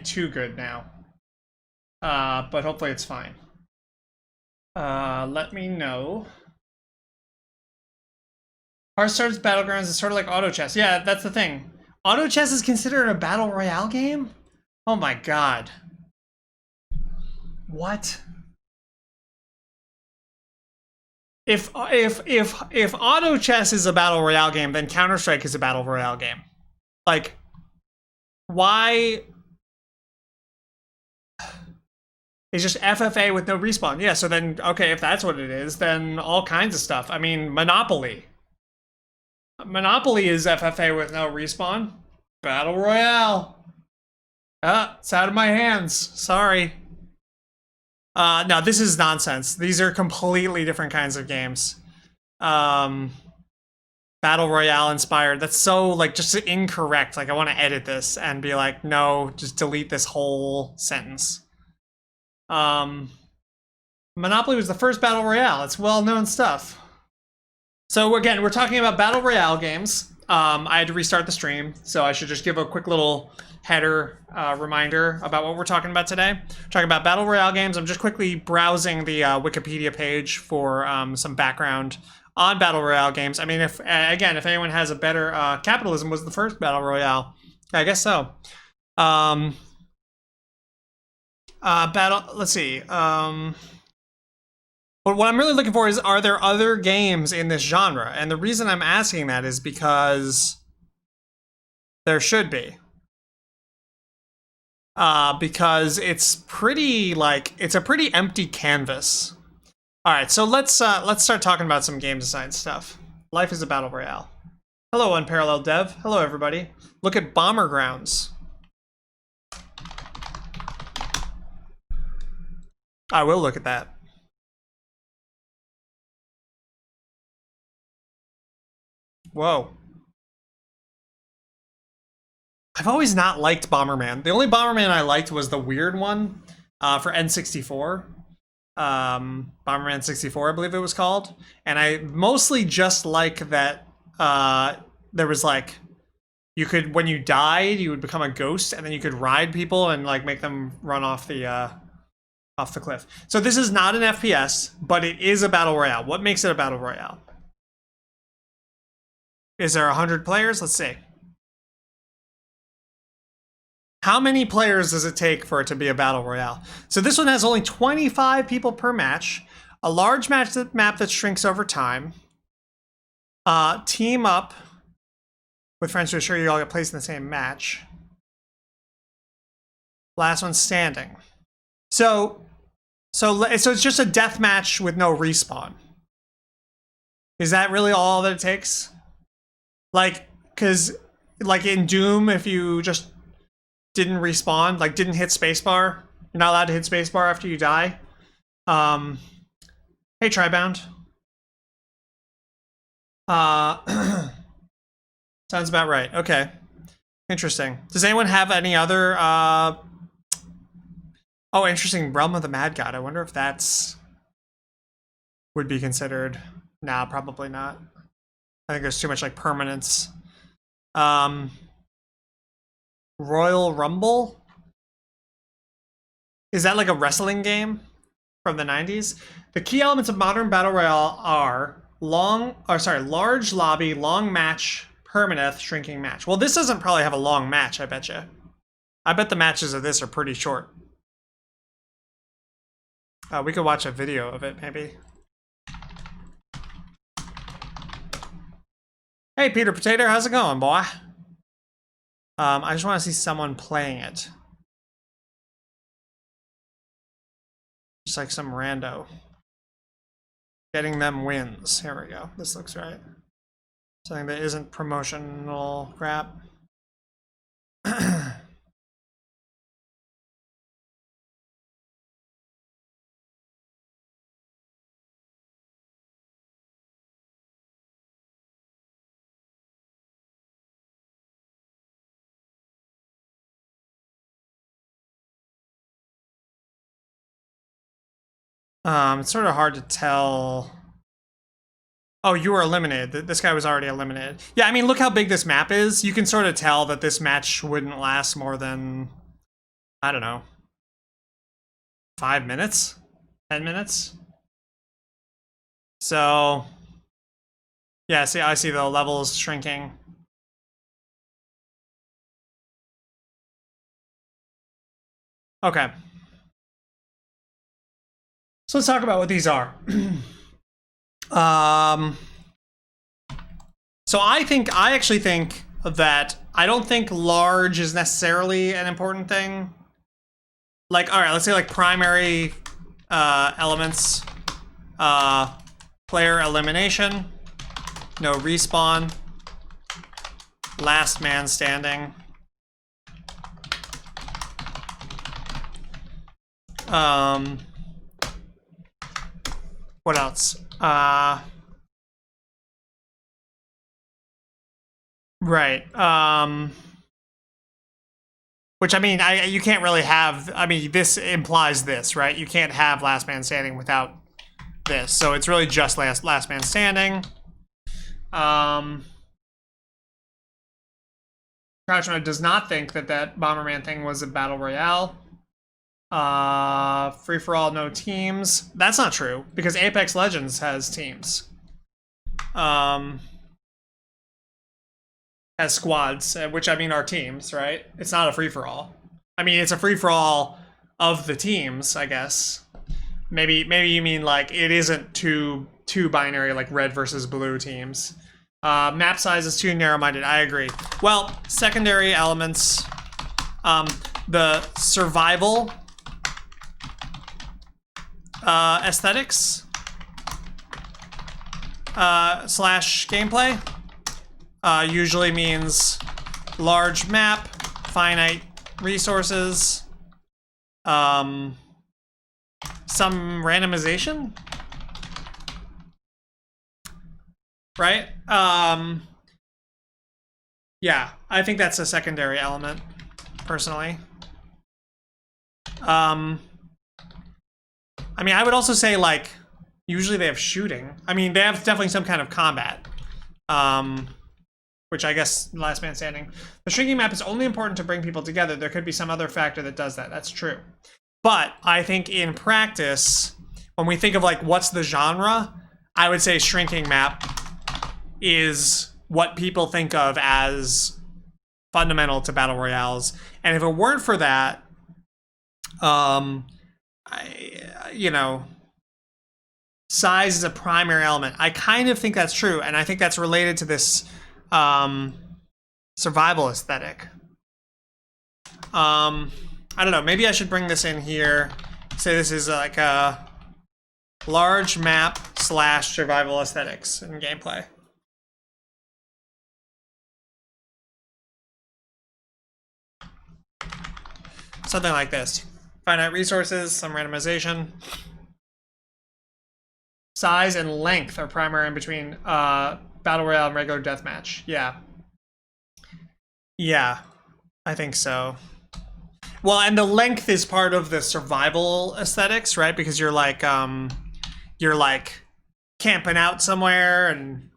too good now. But hopefully it's fine. Let me know. Hearthstone's Battlegrounds is sort of like auto chess. Yeah, that's the thing. Auto chess is considered a battle royale game? Oh my god. What? If auto chess is a battle royale game, then Counter-Strike is a battle royale game. Like, why? It's just FFA with no respawn. Yeah, so then, okay, if that's what it is, then all kinds of stuff. I mean, Monopoly. Monopoly is FFA with no respawn. Battle Royale. It's out of my hands. Sorry. No, this is nonsense. These are completely different kinds of games. Battle Royale inspired. That's so, like, just incorrect. Like, I want to edit this and be like, no, just delete this whole sentence. Monopoly was the first Battle Royale. It's well-known stuff. So again, we're talking about Battle Royale games. I had to restart the stream, so I should just give a quick little header reminder about what we're talking about today. We're talking about Battle Royale games. I'm just quickly browsing the Wikipedia page for some background on Battle Royale games. I mean, if anyone has a better, Capitalism was the first Battle Royale. I guess so. Let's see. But what I'm really looking for is, are there other games in this genre? And the reason I'm asking that is because there should be. Because it's pretty, like, it's a pretty empty canvas. All right, so let's start talking about some game design stuff. Life is a Battle Royale. Hello, Unparalleled Dev. Hello, everybody. Look at Bomber Grounds. I will look at that. Whoa. I've always not liked Bomberman. The only Bomberman I liked was the weird one for N64. Bomberman 64, I believe it was called. And I mostly just like that there was like, you could, when you died, you would become a ghost, and then you could ride people and like make them run off the cliff. So this is not an FPS, but it is a battle royale. What makes it a battle royale? Is there 100 players? Let's see. How many players does it take for it to be a battle royale? So this one has only 25 people per match, a large map that shrinks over time, team up with friends to ensure you all get placed in the same match. Last one standing. So it's just a death match with no respawn. Is that really all that it takes? Like, cause like in Doom, if you just didn't respawn, like didn't hit spacebar, you're not allowed to hit spacebar after you die. Hey, Tribound. Sounds about right. Okay. Interesting. Does anyone have any other oh, interesting. Realm of the Mad God. I wonder if that's would be considered. Nah, probably not. I think there's too much like permanence. Royal Rumble? Is that like a wrestling game from the 90s? The key elements of modern battle royale are large lobby, long match, permaneth, shrinking match. Well, this doesn't probably have a long match, I bet you. I bet the matches of this are pretty short. We could watch a video of it, maybe. Hey, Peter Potato, how's it going, boy? I just want to see someone playing it. Just like some rando. Getting them wins. Here we go. This looks right. Something that isn't promotional crap. It's sort of hard to tell. Oh, you were eliminated. This guy was already eliminated. Yeah, I mean, look how big this map is. You can sort of tell that this match wouldn't last more than I don't know, 5 minutes, 10 minutes. So yeah, see, I see the levels shrinking. Okay. So let's talk about what these are. So I actually think that I don't think large is necessarily an important thing. Like, all right, let's say like primary elements, player elimination, no respawn, last man standing. What else? Right. Which, I mean, you can't really have. I mean, this implies this, right? You can't have last man standing without this. So it's really just last man standing. Crouch Mode does not think that Bomberman thing was a battle royale. Free for all, no teams. That's not true because Apex Legends has teams. Has squads, which I mean are teams, right? It's not a free for all. I mean, it's a free for all of the teams, I guess. Maybe you mean like it isn't two binary like red versus blue teams. Map size is too narrow-minded. I agree. Well, secondary elements, the survival aesthetics slash gameplay usually means large map, finite resources, some randomization, right? Yeah, I think that's a secondary element, personally. I mean, I would also say, like, usually they have shooting. I mean, they have definitely some kind of combat. Which I guess last man standing. The shrinking map is only important to bring people together. There could be some other factor that does that. That's true. But I think in practice, when we think of like what's the genre, I would say shrinking map is what people think of as fundamental to battle royales. And if it weren't for that, you know, size is a primary element. I kind of think that's true, and I think that's related to this survival aesthetic. I don't know, maybe I should bring this in here. Say this is like a large map slash survival aesthetics in gameplay. Something like this. Finite resources, some randomization. Size and length are primary in between Battle Royale and regular deathmatch. Yeah. Yeah, I think so. Well, and the length is part of the survival aesthetics, right? Because you're like camping out somewhere, and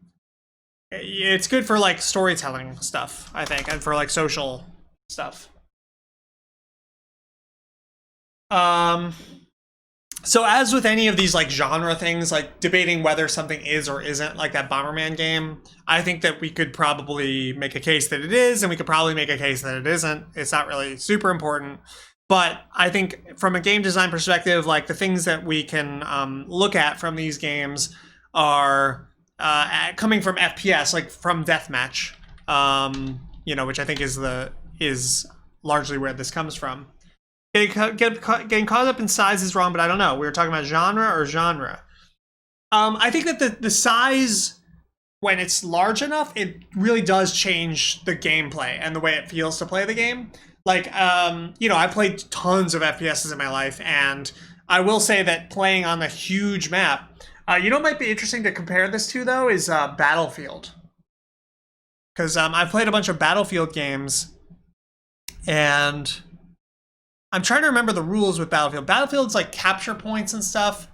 it's good for like storytelling stuff, I think, and for like social stuff. So as with any of these like genre things, like debating whether something is or isn't like that Bomberman game, I think that we could probably make a case that it is, and we could probably make a case that it isn't. It's not really super important. But I think from a game design perspective, like the things that we can look at from these games are coming from FPS, like from deathmatch, you know, which I think is largely where this comes from. Getting caught up in size is wrong, but I don't know. We were talking about genre or genre. I think that the size, when it's large enough, it really does change the gameplay and the way it feels to play the game. Like, you know, I played tons of FPSs in my life, and I will say that playing on a huge map, you know what might be interesting to compare this to, though, is Battlefield. Because I've played a bunch of Battlefield games, and I'm trying to remember the rules with Battlefield. Battlefield's like capture points and stuff.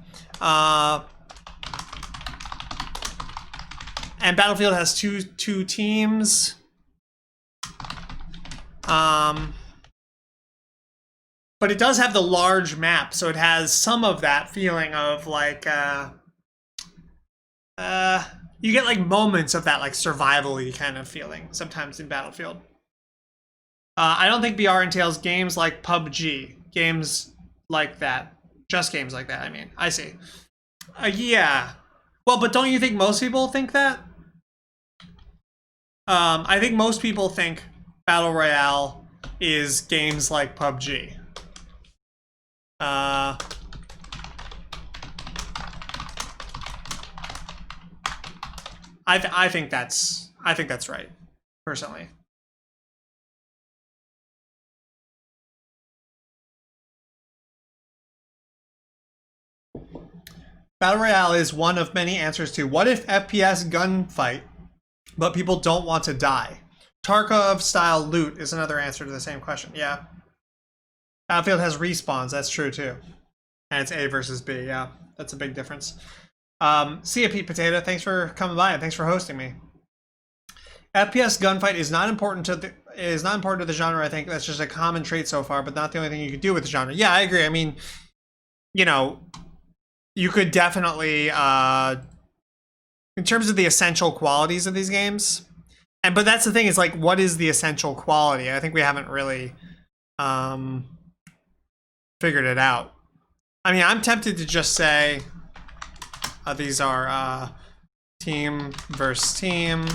And Battlefield has two teams. but it does have the large map, so it has some of that feeling of like you get like moments of that like survival-y kind of feeling sometimes in Battlefield. I don't think BR entails games like PUBG, games like that, just games like that. I mean, I see. Yeah. Well, but don't you think most people think that? I think most people think Battle Royale is games like PUBG. I think that's right, personally. Battle Royale is one of many answers to what if FPS gunfight, but people don't want to die. Tarkov-style loot is another answer to the same question. Yeah. Battlefield has respawns. That's true, too. And it's A versus B. Yeah, that's a big difference. See ya, Pete Potato. Thanks for coming by and thanks for hosting me. FPS gunfight is not important to the genre. I think that's just a common trait so far, but not the only thing you could do with the genre. Yeah, I agree. I mean, you know, you could definitely, in terms of the essential qualities of these games, but that's the thing, is like, what is the essential quality? I think we haven't really figured it out. I mean, I'm tempted to just say these are team versus team,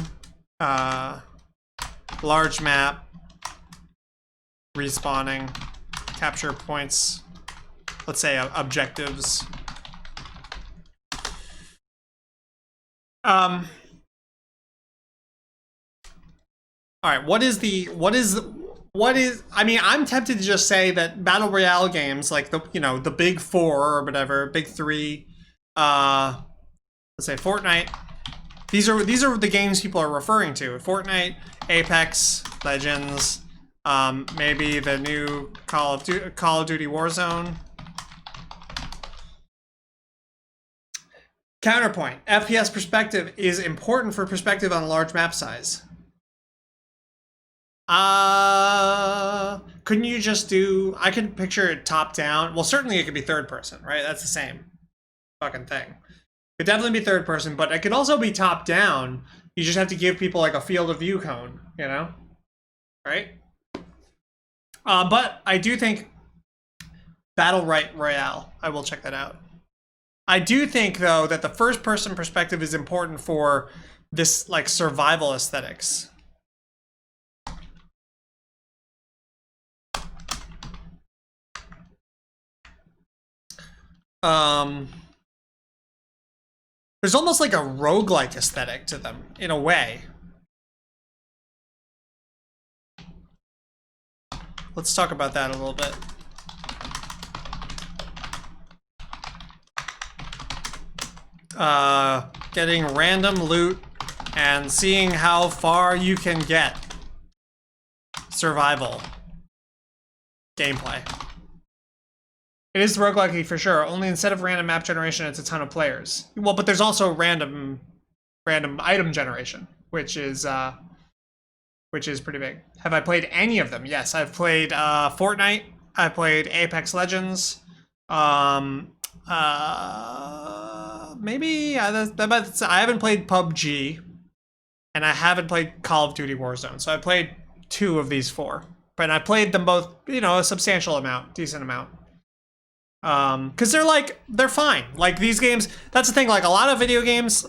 large map, respawning, capture points, let's say objectives. All right, what is I mean, I'm tempted to just say that Battle Royale games, like the big four or whatever, big three, let's say Fortnite, these are the games people are referring to. Fortnite, Apex Legends, maybe the new Call of Duty Warzone. Counterpoint, FPS perspective is important for perspective on a large map size. Couldn't you just do, I could picture it top down. Well, certainly it could be third person, right? That's the same fucking thing. It could definitely be third person, but it could also be top down. You just have to give people like a field of view cone, you know? Right? But I do think Battle Royale, I will check that out. I do think, though, that the first-person perspective is important for this, like, survival aesthetics. There's almost like a roguelike aesthetic to them, in a way. Let's talk about that a little bit. Getting random loot and seeing how far you can get. Survival. Gameplay. It is roguelike for sure, only instead of random map generation, it's a ton of players. Well, but there's also random item generation, which is pretty big. Have I played any of them? Yes, I've played Fortnite, I've played Apex Legends, maybe I haven't played PUBG, and I haven't played Call of Duty Warzone. So I played 2 of these 4, but I played them both, you know, a substantial amount, decent amount. Because they're fine. Like, these games, that's the thing, like a lot of video games,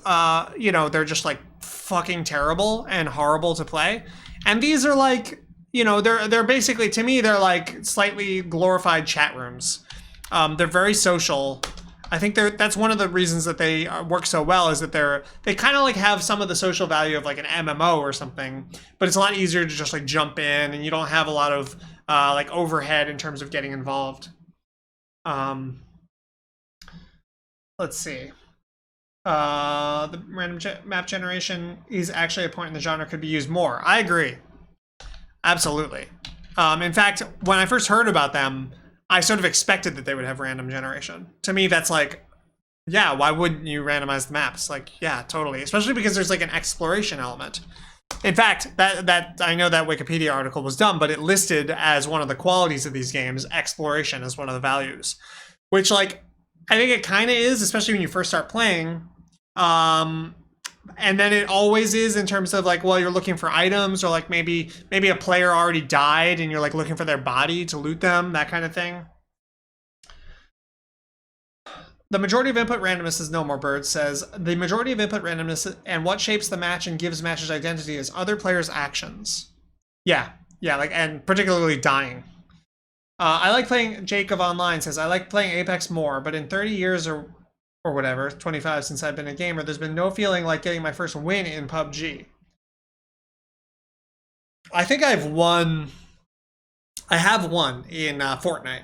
you know, they're just like fucking terrible and horrible to play. And these are like, you know, they're basically, to me, they're like slightly glorified chat rooms. They're very social. I think that's one of the reasons that they work so well, is that they kind of like have some of the social value of like an MMO or something, but it's a lot easier to just like jump in, and you don't have a lot of like overhead in terms of getting involved. Let's see. The random map generation is actually a point in the genre could be used more. I agree. Absolutely. In fact, when I first heard about them, I sort of expected that they would have random generation. To me, that's like, yeah, why wouldn't you randomize the maps? Like, yeah, totally. Especially because there's like an exploration element. In fact, that I know that Wikipedia article was dumb, but it listed as one of the qualities of these games, exploration as one of the values, which like I think it kind of is, especially when you first start playing. And then it always is in terms of like, well, you're looking for items, or like maybe a player already died and you're like looking for their body to loot them, that kind of thing. The majority of input randomness is No More Birds says the majority of input randomness and what shapes the match and gives matches identity is other players' actions. Yeah, like, and particularly dying. I like playing. Jacob Online says I like playing Apex more, but in 30 years or whatever, 25 since I've been a gamer, there's been no feeling like getting my first win in PUBG. I think I've won. I have won in Fortnite,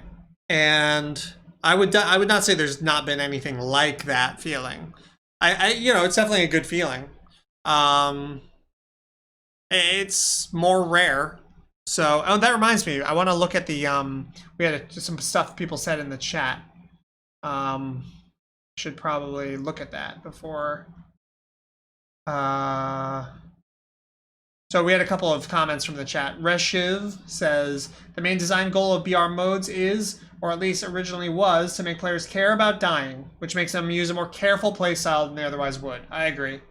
and I would not say there's not been anything like that feeling. You know, it's definitely a good feeling. It's more rare. So, oh, that reminds me. I want to look at the we had some stuff people said in the chat. Should probably look at that before. So we had a couple of comments from the chat. Reshiv says the main design goal of BR modes is, or at least originally was, to make players care about dying, which makes them use a more careful playstyle than they otherwise would. I agree.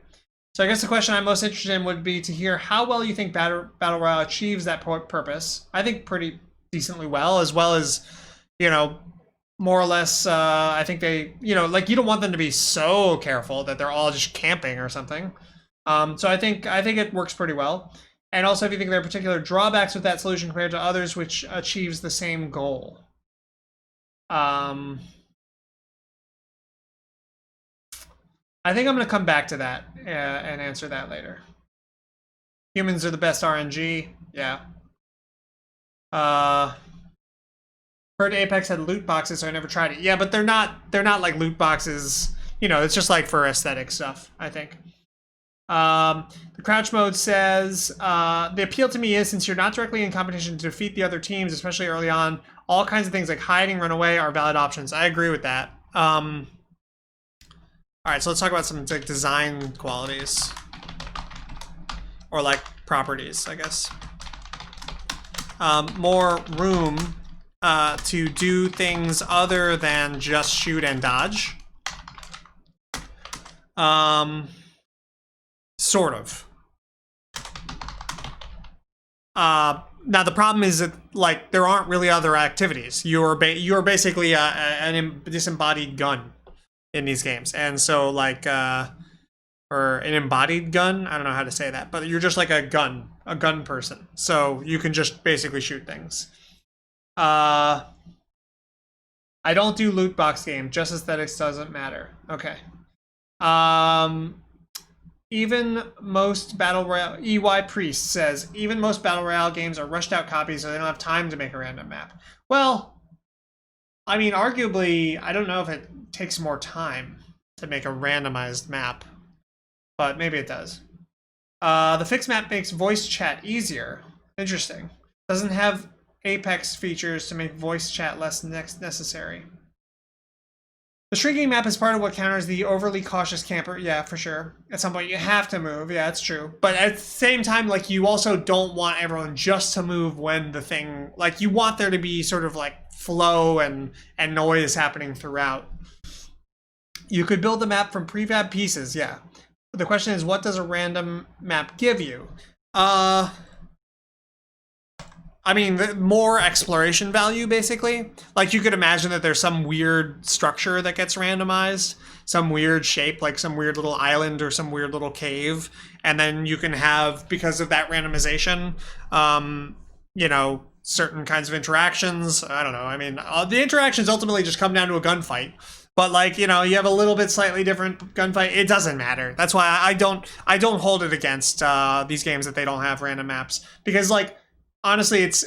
So I guess the question I'm most interested in would be to hear how well you think Battle Royale achieves that purpose. I think pretty decently well as, you know, more or less, I think they, you know, like you don't want them to be so careful that they're all just camping or something. So I think it works pretty well. And also, if you think there are particular drawbacks with that solution compared to others which achieves the same goal. I think I'm going to come back to that and answer that later. Humans are the best RNG. Yeah. Heard Apex had loot boxes, so I never tried it. Yeah, but they're not like loot boxes. You know, it's just like for aesthetic stuff, I think. The crouch mode says, the appeal to me is since you're not directly in competition to defeat the other teams, especially early on, all kinds of things like hiding, run away are valid options. I agree with that. All right, so let's talk about some like design qualities. Or like properties, I guess. More room to do things other than just shoot and dodge. Sort of. Now the problem is that like there aren't really other activities. You're basically an disembodied gun in these games, and so like or an embodied gun. I don't know how to say that, but you're just like a gun person. So you can just basically shoot things. I don't do loot box game. Just aesthetics doesn't matter. Okay. Even most Battle Royale, EY Priest says, even most Battle Royale games are rushed out copies, so they don't have time to make a random map. Well, I mean, arguably, I don't know if it takes more time to make a randomized map, but maybe it does. The fixed map makes voice chat easier. Interesting. Doesn't have Apex features to make voice chat less necessary. The shrinking map is part of what counters the overly cautious camper. Yeah, for sure. At some point, you have to move. Yeah, it's true. But at the same time, like, you also don't want everyone just to move when the thing... Like, you want there to be sort of, like, flow and noise happening throughout. You could build the map from prefab pieces, yeah. But the question is, what does a random map give you? I mean, more exploration value, basically. Like, you could imagine that there's some weird structure that gets randomized, some weird shape, like some weird little island or some weird little cave, and then you can have, because of that randomization, you know, certain kinds of interactions. I don't know. I mean, the interactions ultimately just come down to a gunfight. But, like, you know, you have a little bit slightly different gunfight. It doesn't matter. That's why I don't hold it against these games that they don't have random maps. Because, like, honestly, it's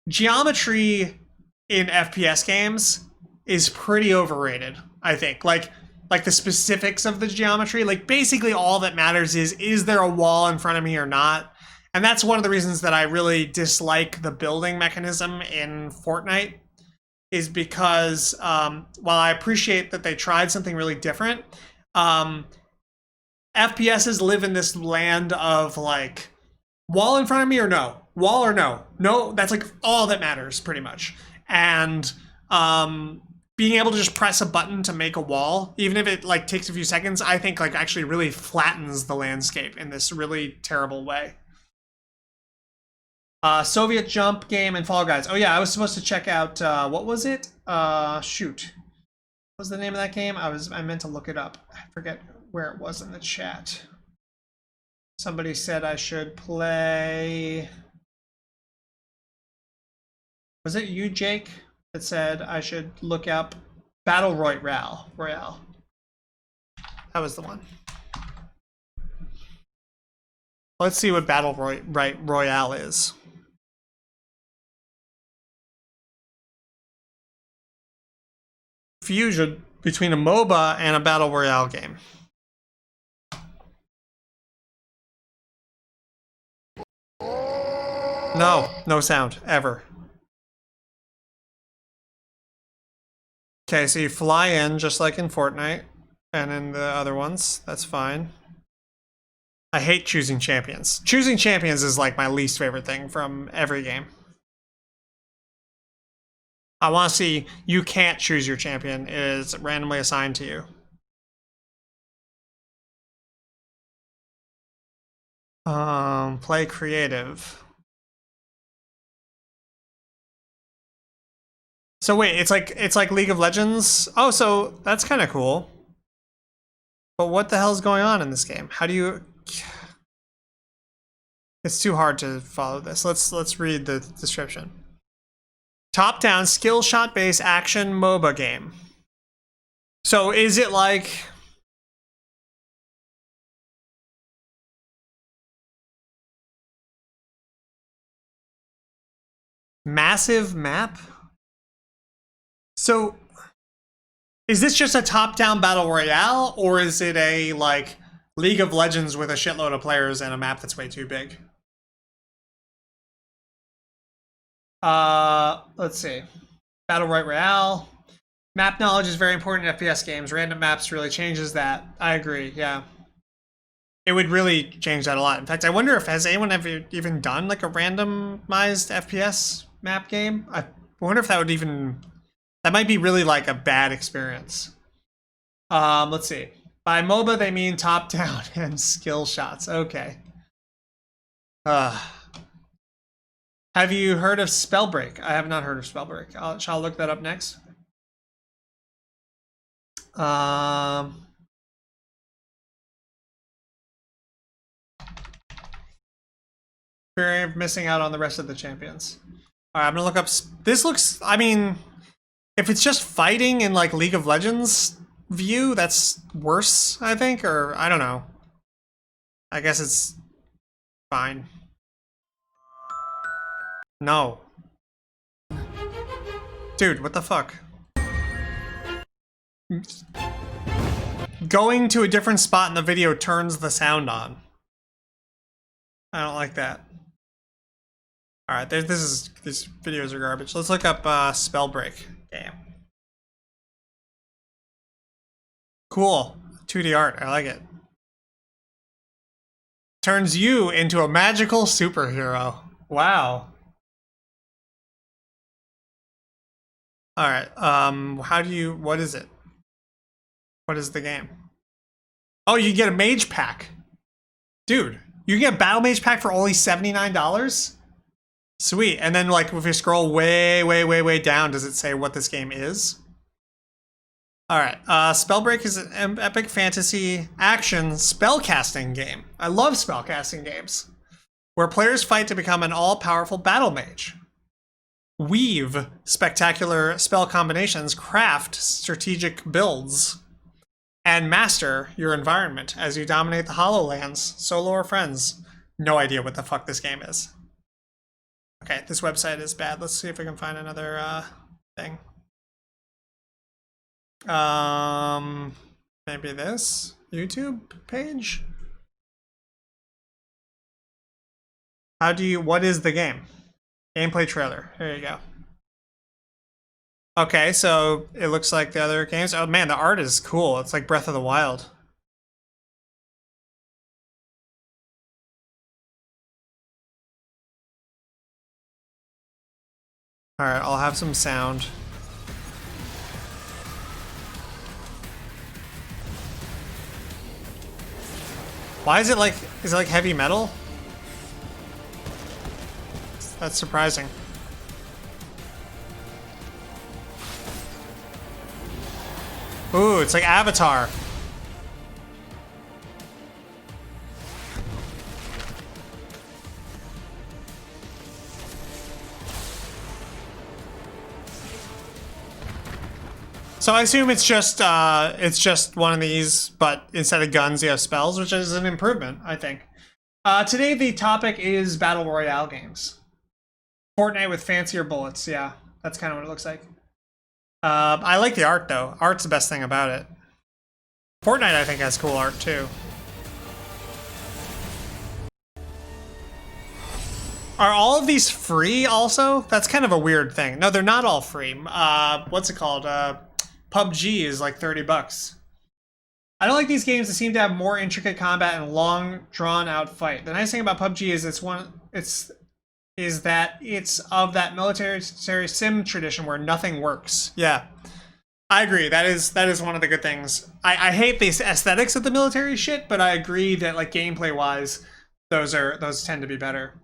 geometry in FPS games is pretty overrated, I think. Like the specifics of the geometry, like basically all that matters is there a wall in front of me or not? And that's one of the reasons that I really dislike the building mechanism in Fortnite, is because while I appreciate that they tried something really different, FPSs live in this land of like wall in front of me or no, wall or no, no. That's like all that matters pretty much. And being able to just press a button to make a wall, even if it like takes a few seconds, I think like actually really flattens the landscape in this really terrible way. Soviet Jump game and Fall Guys. Oh yeah, I was supposed to check out what was it? Shoot. What was the name of that game? I meant to look it up. I forget where it was in the chat. Somebody said I should play. Was it you, Jake, that said I should look up Battle Royale? Royale. That was the one. Let's see what Battle Royale is. Fusion between a MOBA and a Battle Royale game. No, no sound, ever. Okay, so you fly in just like in Fortnite and in the other ones. That's fine. I hate choosing champions. Choosing champions is like my least favorite thing from every game. I want to see you can't choose your champion. It is randomly assigned to you. Play creative. So wait, it's like League of Legends. Oh, so that's kind of cool. But what the hell is going on in this game? How do you? It's too hard to follow this. Let's read the description. Top-down skill shot-based action MOBA game. So is it like massive map? So is this just a top-down battle royale, or is it a like League of Legends with a shitload of players and a map that's way too big? Let's see. Battle Royale. Map knowledge is very important in FPS games. Random maps really changes that. I agree, yeah. It would really change that a lot. In fact, I wonder if has anyone ever even done like a randomized FPS map game? I wonder if that would even that might be really like a bad experience. Let's see. By MOBA they mean top down and skill shots. Okay. Have you heard of Spellbreak? I have not heard of Spellbreak. Shall I look that up next? Fear of missing out on the rest of the champions. All right, I'm gonna look up. This looks. I mean, if it's just fighting in like League of Legends view, that's worse. I think, or I don't know. I guess it's fine. No. Dude, what the fuck? Going to a different spot in the video turns the sound on. I don't like that. All right, these videos are garbage. Let's look up Spellbreak game. Cool, 2D art. I like it. Turns you into a magical superhero. Wow. All right. How do you? What is it? What is the game? Oh, you get a mage pack, dude. You get a battle mage pack for only $79. Sweet. And then like if you scroll way down, does it say what this game is? All right. Spellbreak is an epic fantasy action spellcasting game. I love spellcasting games where players fight to become an all-powerful battle mage. Weave spectacular spell combinations, craft strategic builds, and master your environment as you dominate the Hollowlands, solo or friends. No idea what the fuck this game is. Okay, this website is bad. Let's see if we can find another thing. Maybe this YouTube page. What is the game? Gameplay trailer. There you go. Okay, so it looks like the other games. Oh man, the art is cool. It's like Breath of the Wild. All right, I'll have some sound. Why is it like heavy metal? That's surprising. Ooh, it's like Avatar. So I assume it's just one of these, but instead of guns, you have spells, which is an improvement, I think. Today the topic is Battle Royale games. Fortnite with fancier bullets, yeah. That's kind of what it looks like. I like the art, though. Art's the best thing about it. Fortnite, I think, has cool art, too. Are all of these free, also? That's kind of a weird thing. No, they're not all free. What's it called? PUBG is like $30. I don't like these games that seem to have more intricate combat and long, drawn-out fight. The nice thing about PUBG is that it's of that military sim tradition where nothing works. Yeah, I agree. That is one of the good things. I hate these aesthetics of the military shit, but I agree that like gameplay-wise, those tend to be better.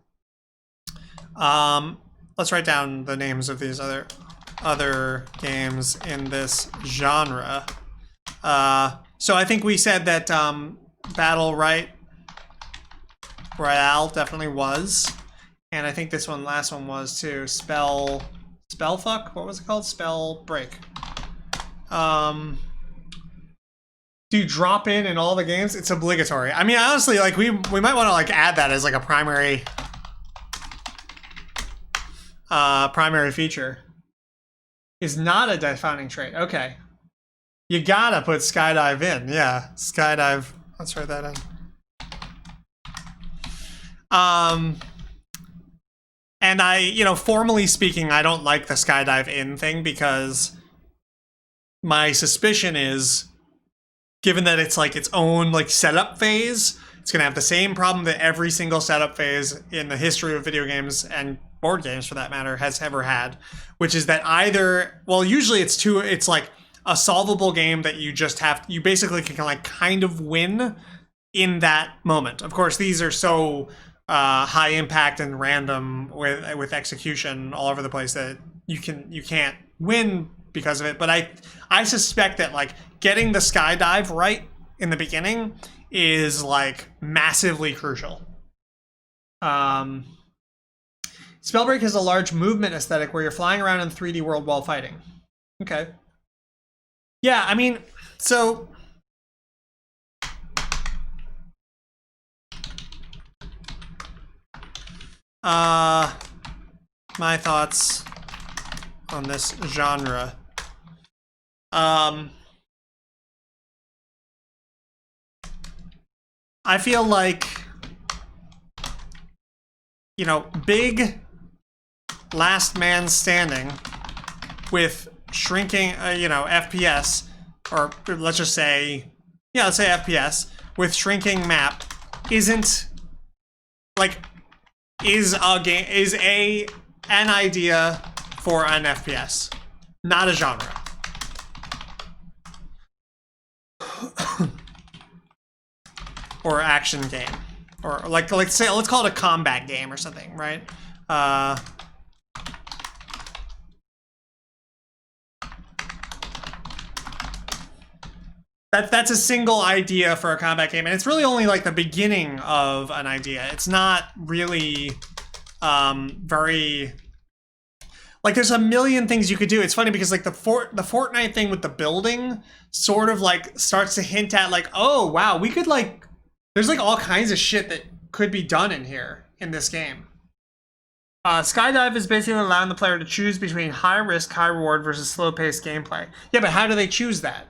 Let's write down the names of these other games in this genre. So I think we said that Battle Royale definitely was, and I think this last one was too. Spellfuck. What was it called? Spell break. Do you drop in all the games? It's obligatory. I mean, honestly, like we might want to like add that as like a primary feature. Is not a defining trait. Okay. You gotta put skydive in. Yeah, skydive. Let's write that in. And formally speaking, I don't like the skydive in thing because my suspicion is, given that it's like its own like setup phase, it's gonna have the same problem that every single setup phase in the history of video games and board games for that matter has ever had, which is that usually it's like a solvable game that you basically can like kind of win in that moment. Of course, these are so high impact and random with execution all over the place that you can't win because of it. But I suspect that like getting the skydive right in the beginning is like massively crucial. Spellbreak has a large movement aesthetic where you're flying around in the 3D world while fighting. Okay. Yeah, I mean, so my thoughts on this genre. I feel like, big last man standing with shrinking, FPS, or let's just say, let's say FPS with shrinking map isn't like is an idea for an FPS, not a genre. Or action game, or like say let's call it a combat game or something, right? That's a single idea for a combat game, and it's really only like the beginning of an idea. It's not really very like there's a million things you could do. It's funny because like the Fortnite thing with the building sort of like starts to hint at like, oh wow, we could like there's like all kinds of shit that could be done in here in this game. Skydive is basically allowing the player to choose between high risk, high reward versus slow paced gameplay. Yeah, but how do they choose that?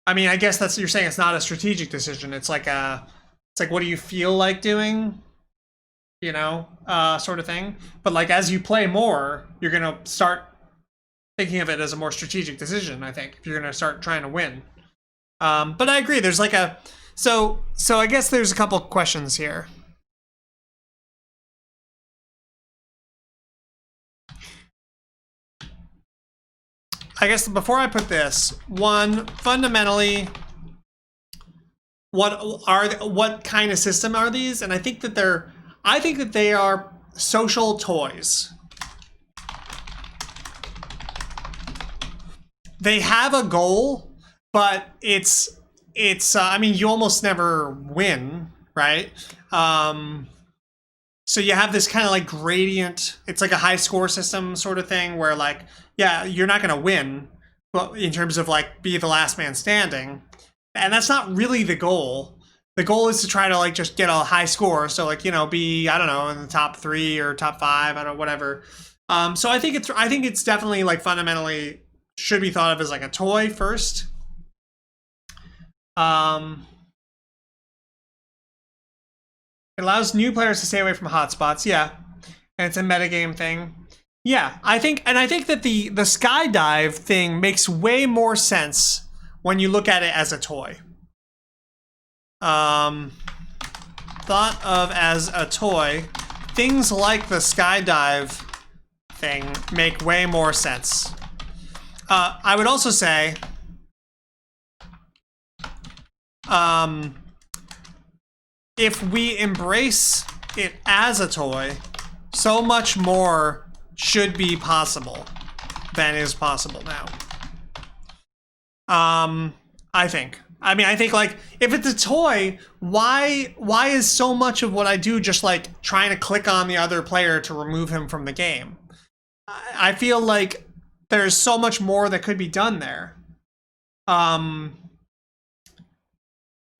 I mean, I guess you're saying it's not a strategic decision. It's like what do you feel like doing? Sort of thing. But like as you play more, you're gonna start thinking of it as a more strategic decision, I think, if you're gonna start trying to win. But I agree, there's like so I guess there's a couple questions here. I guess before I put this, one, fundamentally, what kind of system are these? And I think that they are social toys. They have a goal, but it's I mean, you almost never win, right? So you have this kind of like gradient. It's like a high score system sort of thing where like, yeah, you're not going to win, but in terms of like be the last man standing. And that's not really the goal. The goal is to try to like just get a high score. So like, you know, be, I don't know, in the top 3 or top 5, I don't know, whatever. So I think it's definitely like fundamentally should be thought of as like a toy first. It allows new players to stay away from hotspots, yeah. And it's a metagame thing. Yeah, I think that the skydive thing makes way more sense when you look at it as a toy. Thought of as a toy, things like the skydive thing make way more sense. I would also say, if we embrace it as a toy, so much more should be possible than is possible now. I think like if it's a toy, why is so much of what I do just like trying to click on the other player to remove him from the game? I feel like there's so much more that could be done there.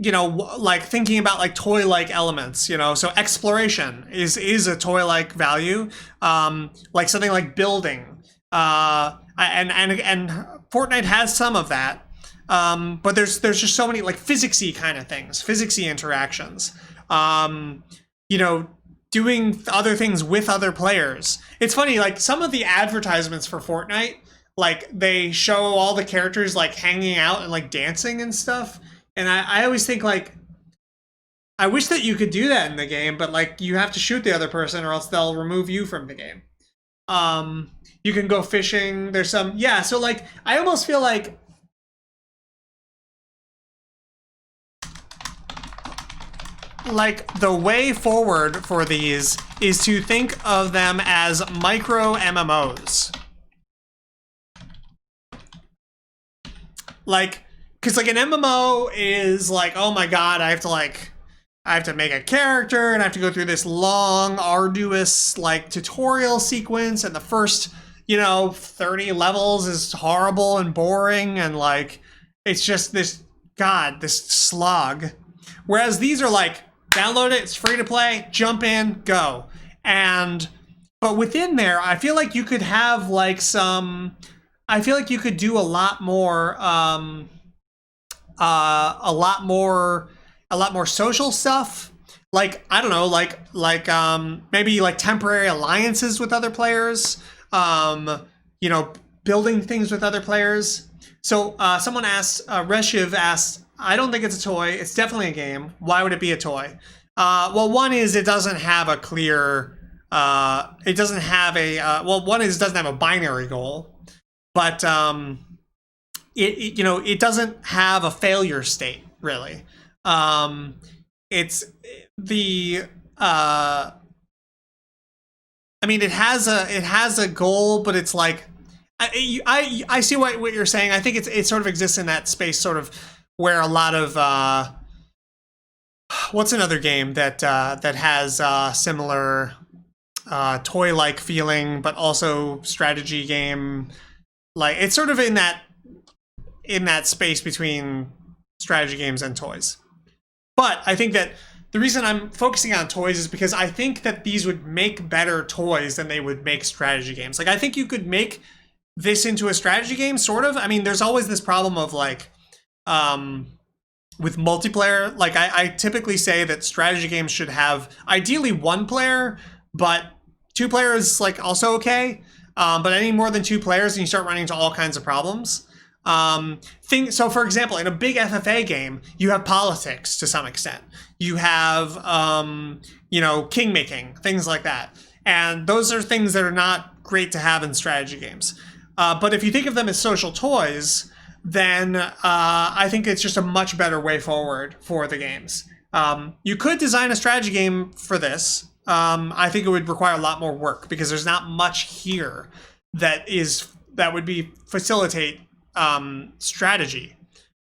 You know, like thinking about like toy-like elements, you know, so exploration is a toy-like value. Like something like building, and Fortnite has some of that. But there's just so many like physicsy kind of things, physicsy interactions. You know, doing other things with other players. It's funny, like some of the advertisements for Fortnite, like they show all the characters like hanging out and like dancing and stuff. And I always think like, I wish that you could do that in the game, but like you have to shoot the other person or else they'll remove you from the game. You can go fishing. There's some, yeah. So like, I almost feel like the way forward for these is to think of them as micro MMOs. Like, because like an MMO is like, oh my god, I have to make a character and I have to go through this long, arduous like tutorial sequence, and the first, you know, 30 levels is horrible and boring, and like it's just this slog. Whereas these are like, download it, it's free to play, jump in, go. But within there, I feel like you could have like I feel like you could do a lot more social stuff. Like, I don't know, like maybe like temporary alliances with other players, you know, building things with other players. So someone asked, Reshiv asked, I don't think it's a toy. It's definitely a game. Why would it be a toy? Well, one is it doesn't have a clear, it doesn't have a, one is it doesn't have a binary goal, but it you know, it doesn't have a failure state, really. It's the, I mean, it has a goal, but it's like, I see what you're saying. I think it sort of exists in that space, sort of where a lot of what's another game that has similar toy-like feeling, but also strategy game. Like it's sort of in that space between strategy games and toys. But I think that the reason I'm focusing on toys is because I think that these would make better toys than they would make strategy games. Like I think you could make this into a strategy game, sort of. I mean, there's always this problem of like, with multiplayer. Like I typically say that strategy games should have ideally one player, but 2 players like also okay. But any more than 2 players and you start running into all kinds of problems. So for example, in a big FFA game, you have politics to some extent. You have, you know, king making, things like that. And those are things that are not great to have in strategy games. But if you think of them as social toys, then I think it's just a much better way forward for the games. You could design a strategy game for this. I think it would require a lot more work because there's not much here that would facilitate strategy.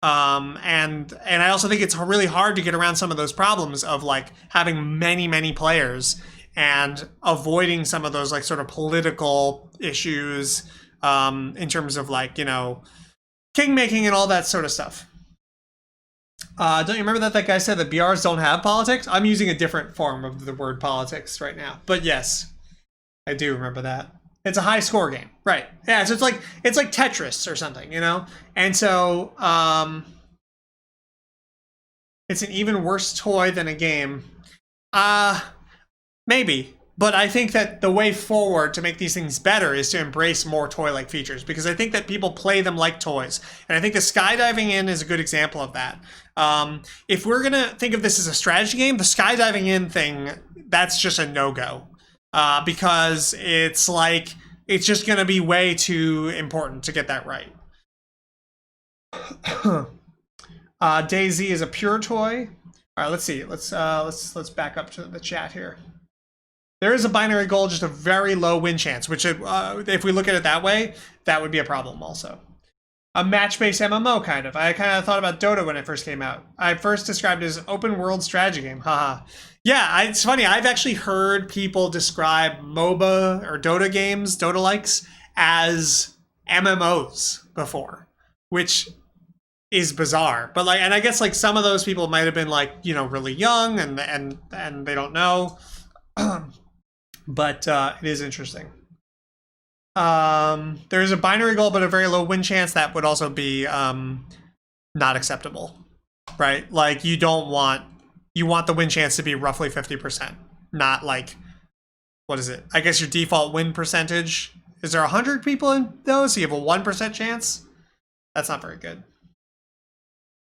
And I also think it's really hard to get around some of those problems of like having many players and avoiding some of those like sort of political issues in terms of like, you know, king making and all that sort of stuff. Don't you remember that guy said that BRs don't have politics? I'm using a different form of the word politics right now, but yes, I do remember that. It's a high score game, right? Yeah, so it's like Tetris or something, you know. And so it's an even worse toy than a game. Maybe. But I think that the way forward to make these things better is to embrace more toy-like features, because I think that people play them like toys. And I think the skydiving in is a good example of that. If we're going to think of this as a strategy game, the skydiving in thing, that's just a no-go. Because it's like, it's just going to be way too important to get that right. DayZ is a pure toy. All right, let's see. Let's back up to the chat here. There is a binary goal, just a very low win chance, which if we look at it that way, that would be a problem also. A match-based MMO, kind of. I kind of thought about Dota when it first came out. I first described it as an open world strategy game. Haha. Yeah, it's funny. I've actually heard people describe MOBA or Dota games, Dota-likes, as MMOs before, which is bizarre. But like, and I guess like some of those people might have been like, you know, really young and they don't know. But it is interesting. There is a binary goal, but a very low win chance. That would also be not acceptable, right? Like you want the win chance to be roughly 50%, not like, what is it? I guess your default win percentage. Is there 100 people in those? So you have a 1% chance? That's not very good.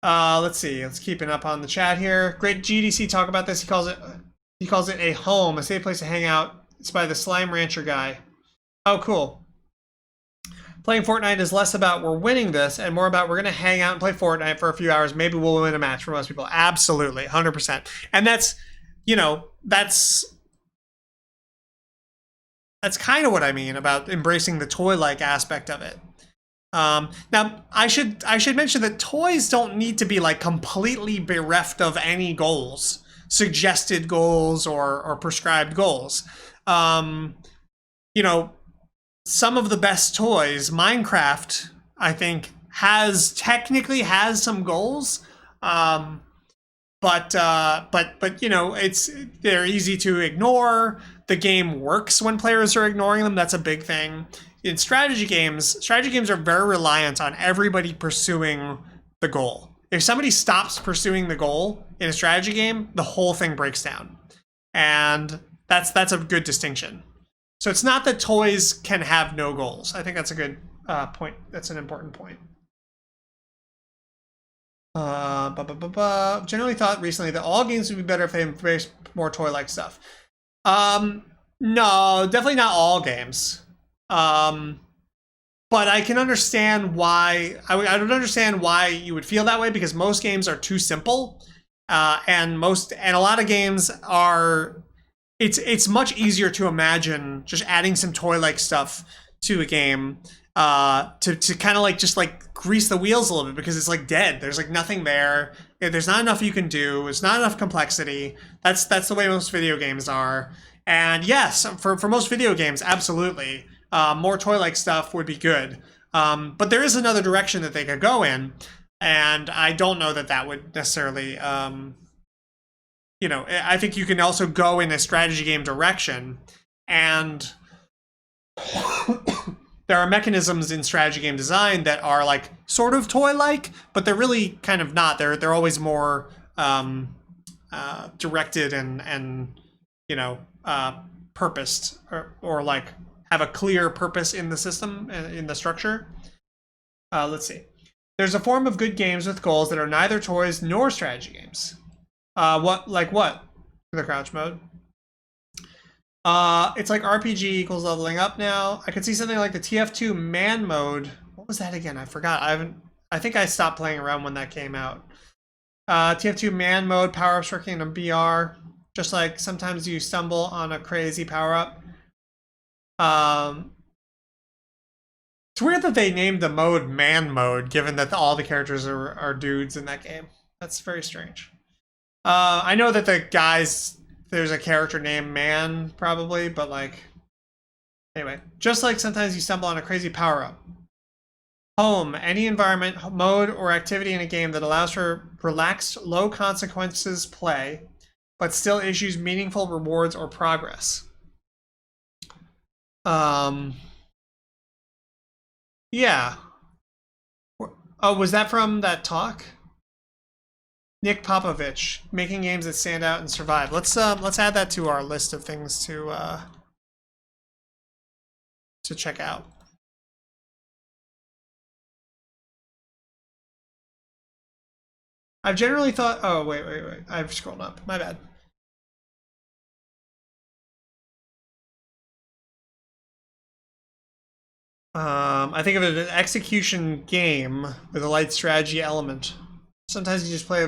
Let's see. Let's keep it up on the chat here. Great GDC talk about this. He calls it a home, a safe place to hang out. It's by the Slime Rancher guy. Oh, cool. Playing Fortnite is less about we're winning this and more about we're going to hang out and play Fortnite for a few hours. Maybe we'll win a match for most people. Absolutely. 100%. And that's, you know, that's kind of what I mean about embracing the toy-like aspect of it. Now, I should mention that toys don't need to be like completely bereft of any goals, suggested goals or prescribed goals. You know, some of the best toys, Minecraft, I think technically has some goals. But you know, they're easy to ignore. The game works when players are ignoring them. That's a big thing. In strategy games are very reliant on everybody pursuing the goal. If somebody stops pursuing the goal in a strategy game, the whole thing breaks down. And that's a good distinction. So it's not that toys can have no goals. I think that's a good point. That's an important point. Generally thought recently that all games would be better if they embraced more toy-like stuff. No, definitely not all games. But I can understand why. I don't understand why you would feel that way, because most games are too simple, and a lot of games are. It's much easier to imagine just adding some toy-like stuff to a game to kind of like just like grease the wheels a little bit, because it's like dead. There's like nothing there. There's not enough you can do. It's not enough complexity. That's the way most video games are. And yes, for most video games, absolutely, more toy-like stuff would be good. But there is another direction that they could go in, and I don't know that would necessarily. You know, I think you can also go in a strategy game direction, and there are mechanisms in strategy game design that are like sort of toy-like, but they're really kind of not. They're always more directed and you know, purposed or like have a clear purpose in the system, in the structure. Let's see. There's a form of good games with goals that are neither toys nor strategy games. What? The crouch mode? It's like RPG equals leveling up now. I could see something like the TF2 man mode. What was that again? I forgot. I think I stopped playing around when that came out. TF2 man mode, power-ups working in BR. Just like sometimes you stumble on a crazy power-up. It's weird that they named the mode man mode, given that all the characters are dudes in that game. That's very strange. I know that the guys, there's a character named Man, probably, but like, anyway. Just like sometimes you stumble on a crazy power-up. Home, any environment, mode, or activity in a game that allows for relaxed, low consequences play, but still issues meaningful rewards or progress. Yeah. Oh, was that from that talk? Nick Popovich, making games that stand out and survive. Let's add that to our list of things to check out. I've generally thought. Oh wait. I've scrolled up. My bad. I think of it as an execution game with a light strategy element. Sometimes you just play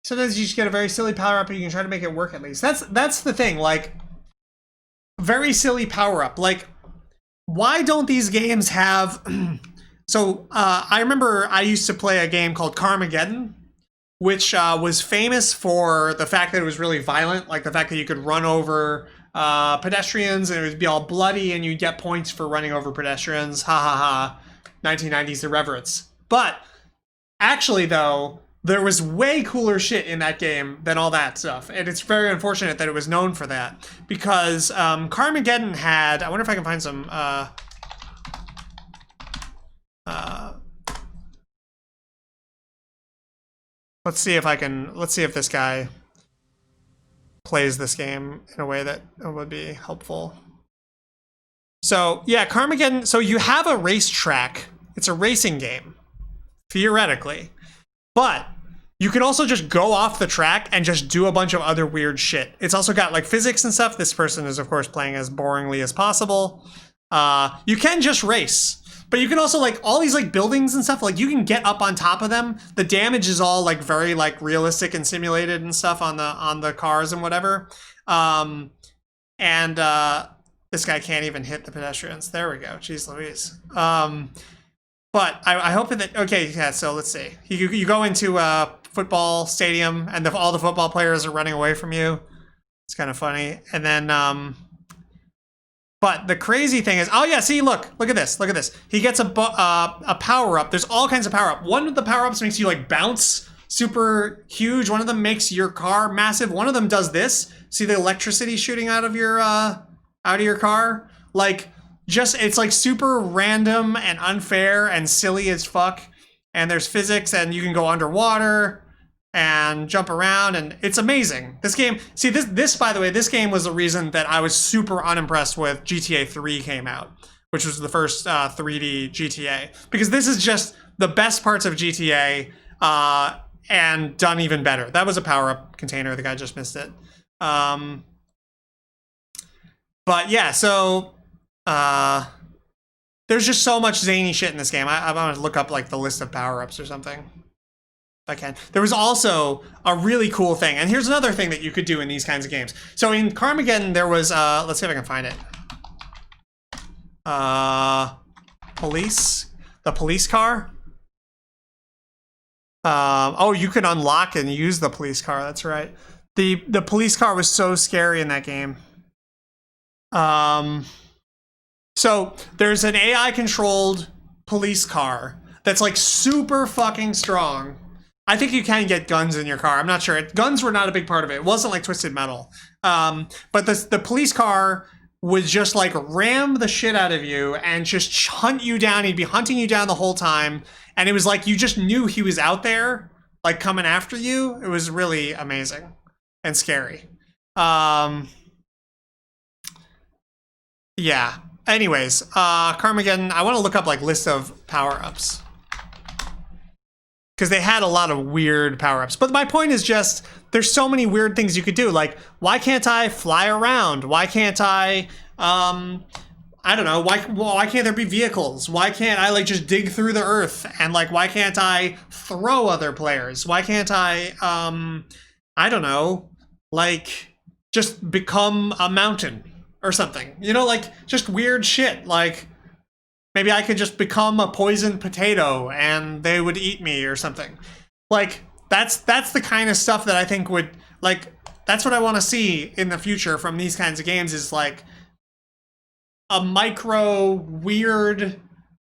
sometimes you just get a very silly power up and you can try to make it work at least. That's the thing, like, very silly power up. Like, why don't these games have, so I remember I used to play a game called Carmageddon, which was famous for the fact that it was really violent, like the fact that you could run over pedestrians and it would be all bloody and you'd get points for running over pedestrians. Ha ha ha. 1990s irreverence. But actually, though, there was way cooler shit in that game than all that stuff. And it's very unfortunate that it was known for that. Because Carmageddon had... I wonder if I can find some... let's see if this guy plays this game in a way that would be helpful. So, yeah, Carmageddon... So you have a racetrack. It's a racing game, theoretically. But you can also just go off the track and just do a bunch of other weird shit. It's also got, like, physics and stuff. This person is, of course, playing as boringly as possible. You can just race. But you can also, like, all these, like, buildings and stuff, like, you can get up on top of them. The damage is all, like, very, like, realistic and simulated and stuff on the cars and whatever. This guy can't even hit the pedestrians. There we go. Jeez Louise. But I hope that... Okay, yeah, so let's see. You go into a football stadium, and all the football players are running away from you. It's kind of funny. And then... But the crazy thing is... Oh, yeah, see, look at this. Look at this. He gets a power-up. There's all kinds of power-up. One of the power-ups makes you, like, bounce super huge. One of them makes your car massive. One of them does this. See the electricity shooting out of your car? Like... Just, it's like super random and unfair and silly as fuck. And there's physics and you can go underwater and jump around and it's amazing. This game, see this by the way, this game was the reason that I was super unimpressed with GTA 3 came out, which was the first 3D GTA. Because this is just the best parts of GTA and done even better. That was a power-up container, the guy just missed it. But yeah, so... there's just so much zany shit in this game. I'm gonna look up like the list of power-ups or something if I can. There was also a really cool thing, and here's another thing that you could do in these kinds of games. So in Carmageddon there was let's see if I can find it. The police car. Oh, you could unlock and use the police car. That's right. The police car was so scary in that game. So there's an AI-controlled police car that's like super fucking strong. I think you can get guns in your car. I'm not sure. Guns were not a big part of it. It wasn't like Twisted Metal. But the police car would just like ram the shit out of you and just hunt you down. He'd be hunting you down the whole time. And it was like you just knew he was out there, like coming after you. It was really amazing and scary. Yeah. Anyways, Carmageddon, I want to look up like list of power-ups. Because they had a lot of weird power-ups. But my point is just there's so many weird things you could do. Like, why can't I fly around? Why can't I, I don't know, why can't there be vehicles? Why can't I, like, just dig through the earth? And, like, why can't I throw other players? Why can't I don't know, like, just become a mountain or something? You know, like, just weird shit. Like, maybe I could just become a poisoned potato and they would eat me or something. Like, that's the kind of stuff that I think would, like, that's what I want to see in the future from these kinds of games, is like a micro weird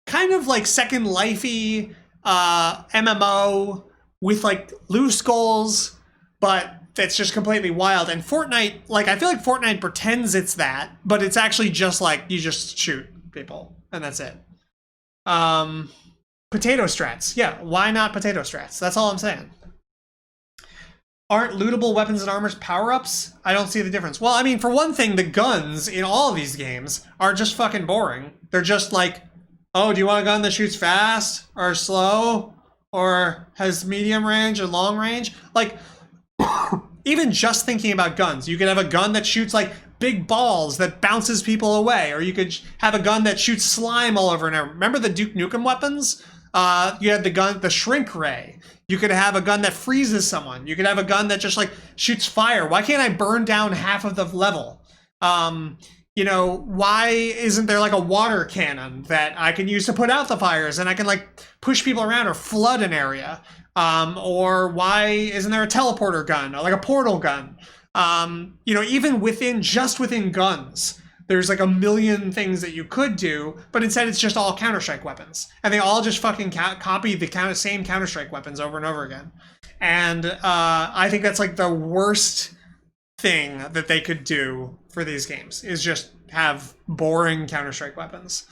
kind of like Second Life-y MMO with like loose goals, but that's just completely wild. And Fortnite, like, I feel like Fortnite pretends it's that, but it's actually just like you just shoot people and that's it. Potato strats. Yeah, why not potato strats? That's all I'm saying. Aren't lootable weapons and armors power-ups? I don't see the difference. Well, I mean, for one thing, the guns in all of these games are just fucking boring. They're just like, oh, do you want a gun that shoots fast or slow or has medium range or long range? Like, even just thinking about guns, you could have a gun that shoots like big balls that bounces people away, or you could have a gun that shoots slime all over and over. Remember the Duke Nukem weapons? You had the shrink ray. You could have a gun that freezes someone. You could have a gun that just like shoots fire. Why can't I burn down half of the level? You know, why isn't there like a water cannon that I can use to put out the fires and I can like push people around or flood an area? Or why isn't there a teleporter gun or like a portal gun? You know, even within guns, there's like a million things that you could do, but instead it's just all Counter-Strike weapons. And they all just fucking copy the same Counter-Strike weapons over and over again. And I think that's like the worst thing that they could do for these games, is just have boring Counter-Strike weapons.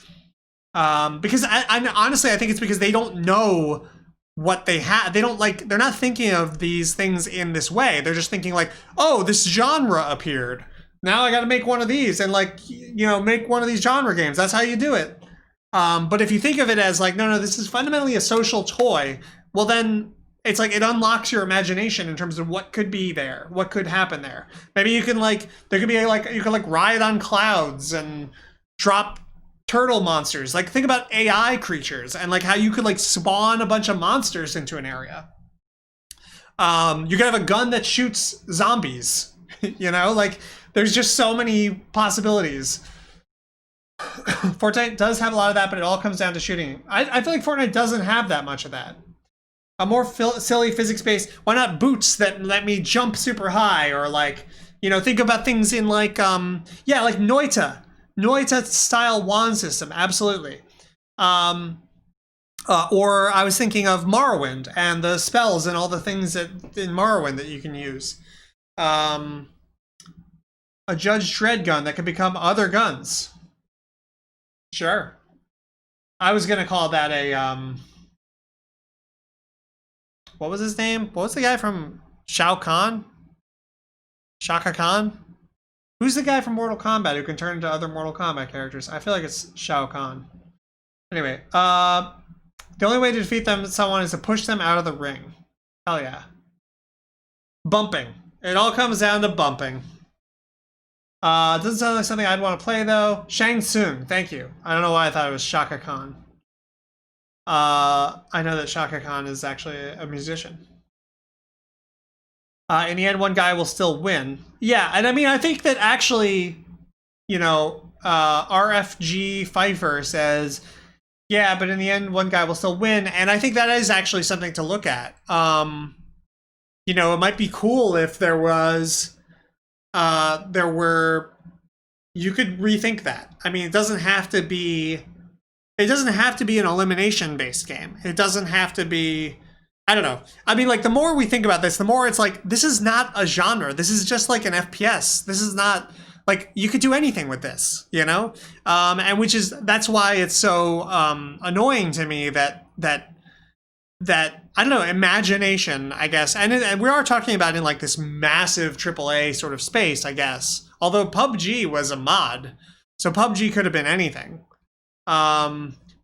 Because I honestly, I think it's because they don't know what they have. They don't like, they're not thinking of these things in this way. They're just thinking like, oh, this genre appeared. Now I got to make one of these and like, you know, make one of these genre games. That's how you do it. But if you think of it as like, no, this is fundamentally a social toy, well then it's like it unlocks your imagination in terms of what could be there, what could happen there. Maybe you can like, there could be like, you could like ride on clouds and drop turtle monsters. Like think about AI creatures and like how you could like spawn a bunch of monsters into an area. You could have a gun that shoots zombies, you know, like there's just so many possibilities. Fortnite does have a lot of that, but it all comes down to shooting. I feel like Fortnite doesn't have that much of that. A more silly physics-based, why not boots that let me jump super high, or like, you know, think about things in like, yeah, like Noita style wand system, absolutely. Or I was thinking of Morrowind and the spells and all the things that in Morrowind that you can use. A Judge Dredd gun that can become other guns. Sure. I was gonna call that a what was his name? What was the guy from Shao Kahn? Shaka Khan? Who's the guy from Mortal Kombat who can turn into other Mortal Kombat characters? I feel like it's Shao Kahn. Anyway, the only way to defeat someone is to push them out of the ring. Hell yeah. Bumping. It all comes down to bumping. Doesn't sound like something I'd want to play though. Shang Tsung, thank you. I don't know why I thought it was Shaka Khan. I know that Shaka Khan is actually a musician. In the end, one guy will still win. Yeah, and I mean, I think that actually, you know, RFG Pfeiffer says, yeah, but in the end, one guy will still win. And I think that is actually something to look at. You know, it might be cool if there was... you could rethink that. I mean, it doesn't have to be an elimination based game. It doesn't have to be, I don't know. I mean, like the more we think about this, the more it's like, this is not a genre. This is just like an FPS. This is not like, you could do anything with this, you know? And that's why it's so annoying to me that I don't know, imagination, I guess. And we are talking about in like this massive AAA sort of space, I guess. Although PUBG was a mod, so PUBG could have been anything.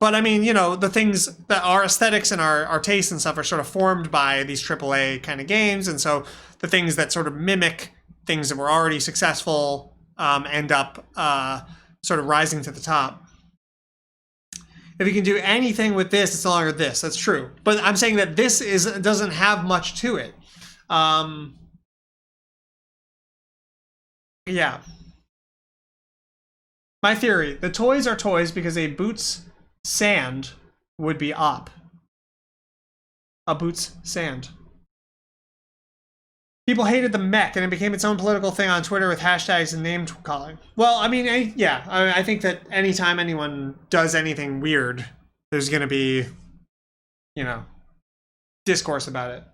But I mean, you know, the things that our aesthetics and our tastes and stuff are sort of formed by these AAA kind of games. And so the things that sort of mimic things that were already successful end up sort of rising to the top. If you can do anything with this, it's no longer this. That's true. But I'm saying that this doesn't have much to it. Yeah. My theory, the toys are toys because a boots sand would be op. A boots sand. People hated the mech, and it became its own political thing on Twitter with hashtags and name calling. Well, I mean, I think that anytime anyone does anything weird, there's going to be, you know, discourse about it.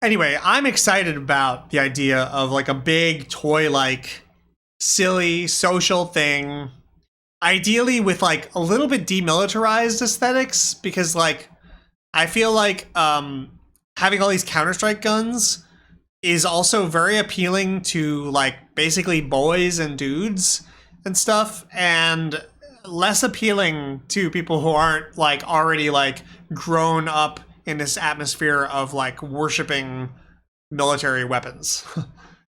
Anyway, I'm excited about the idea of like a big toy-like, silly social thing. Ideally with like a little bit demilitarized aesthetics, because like I feel like having all these Counter-Strike guns is also very appealing to like basically boys and dudes and stuff, and less appealing to people who aren't like already like grown up in this atmosphere of like worshiping military weapons.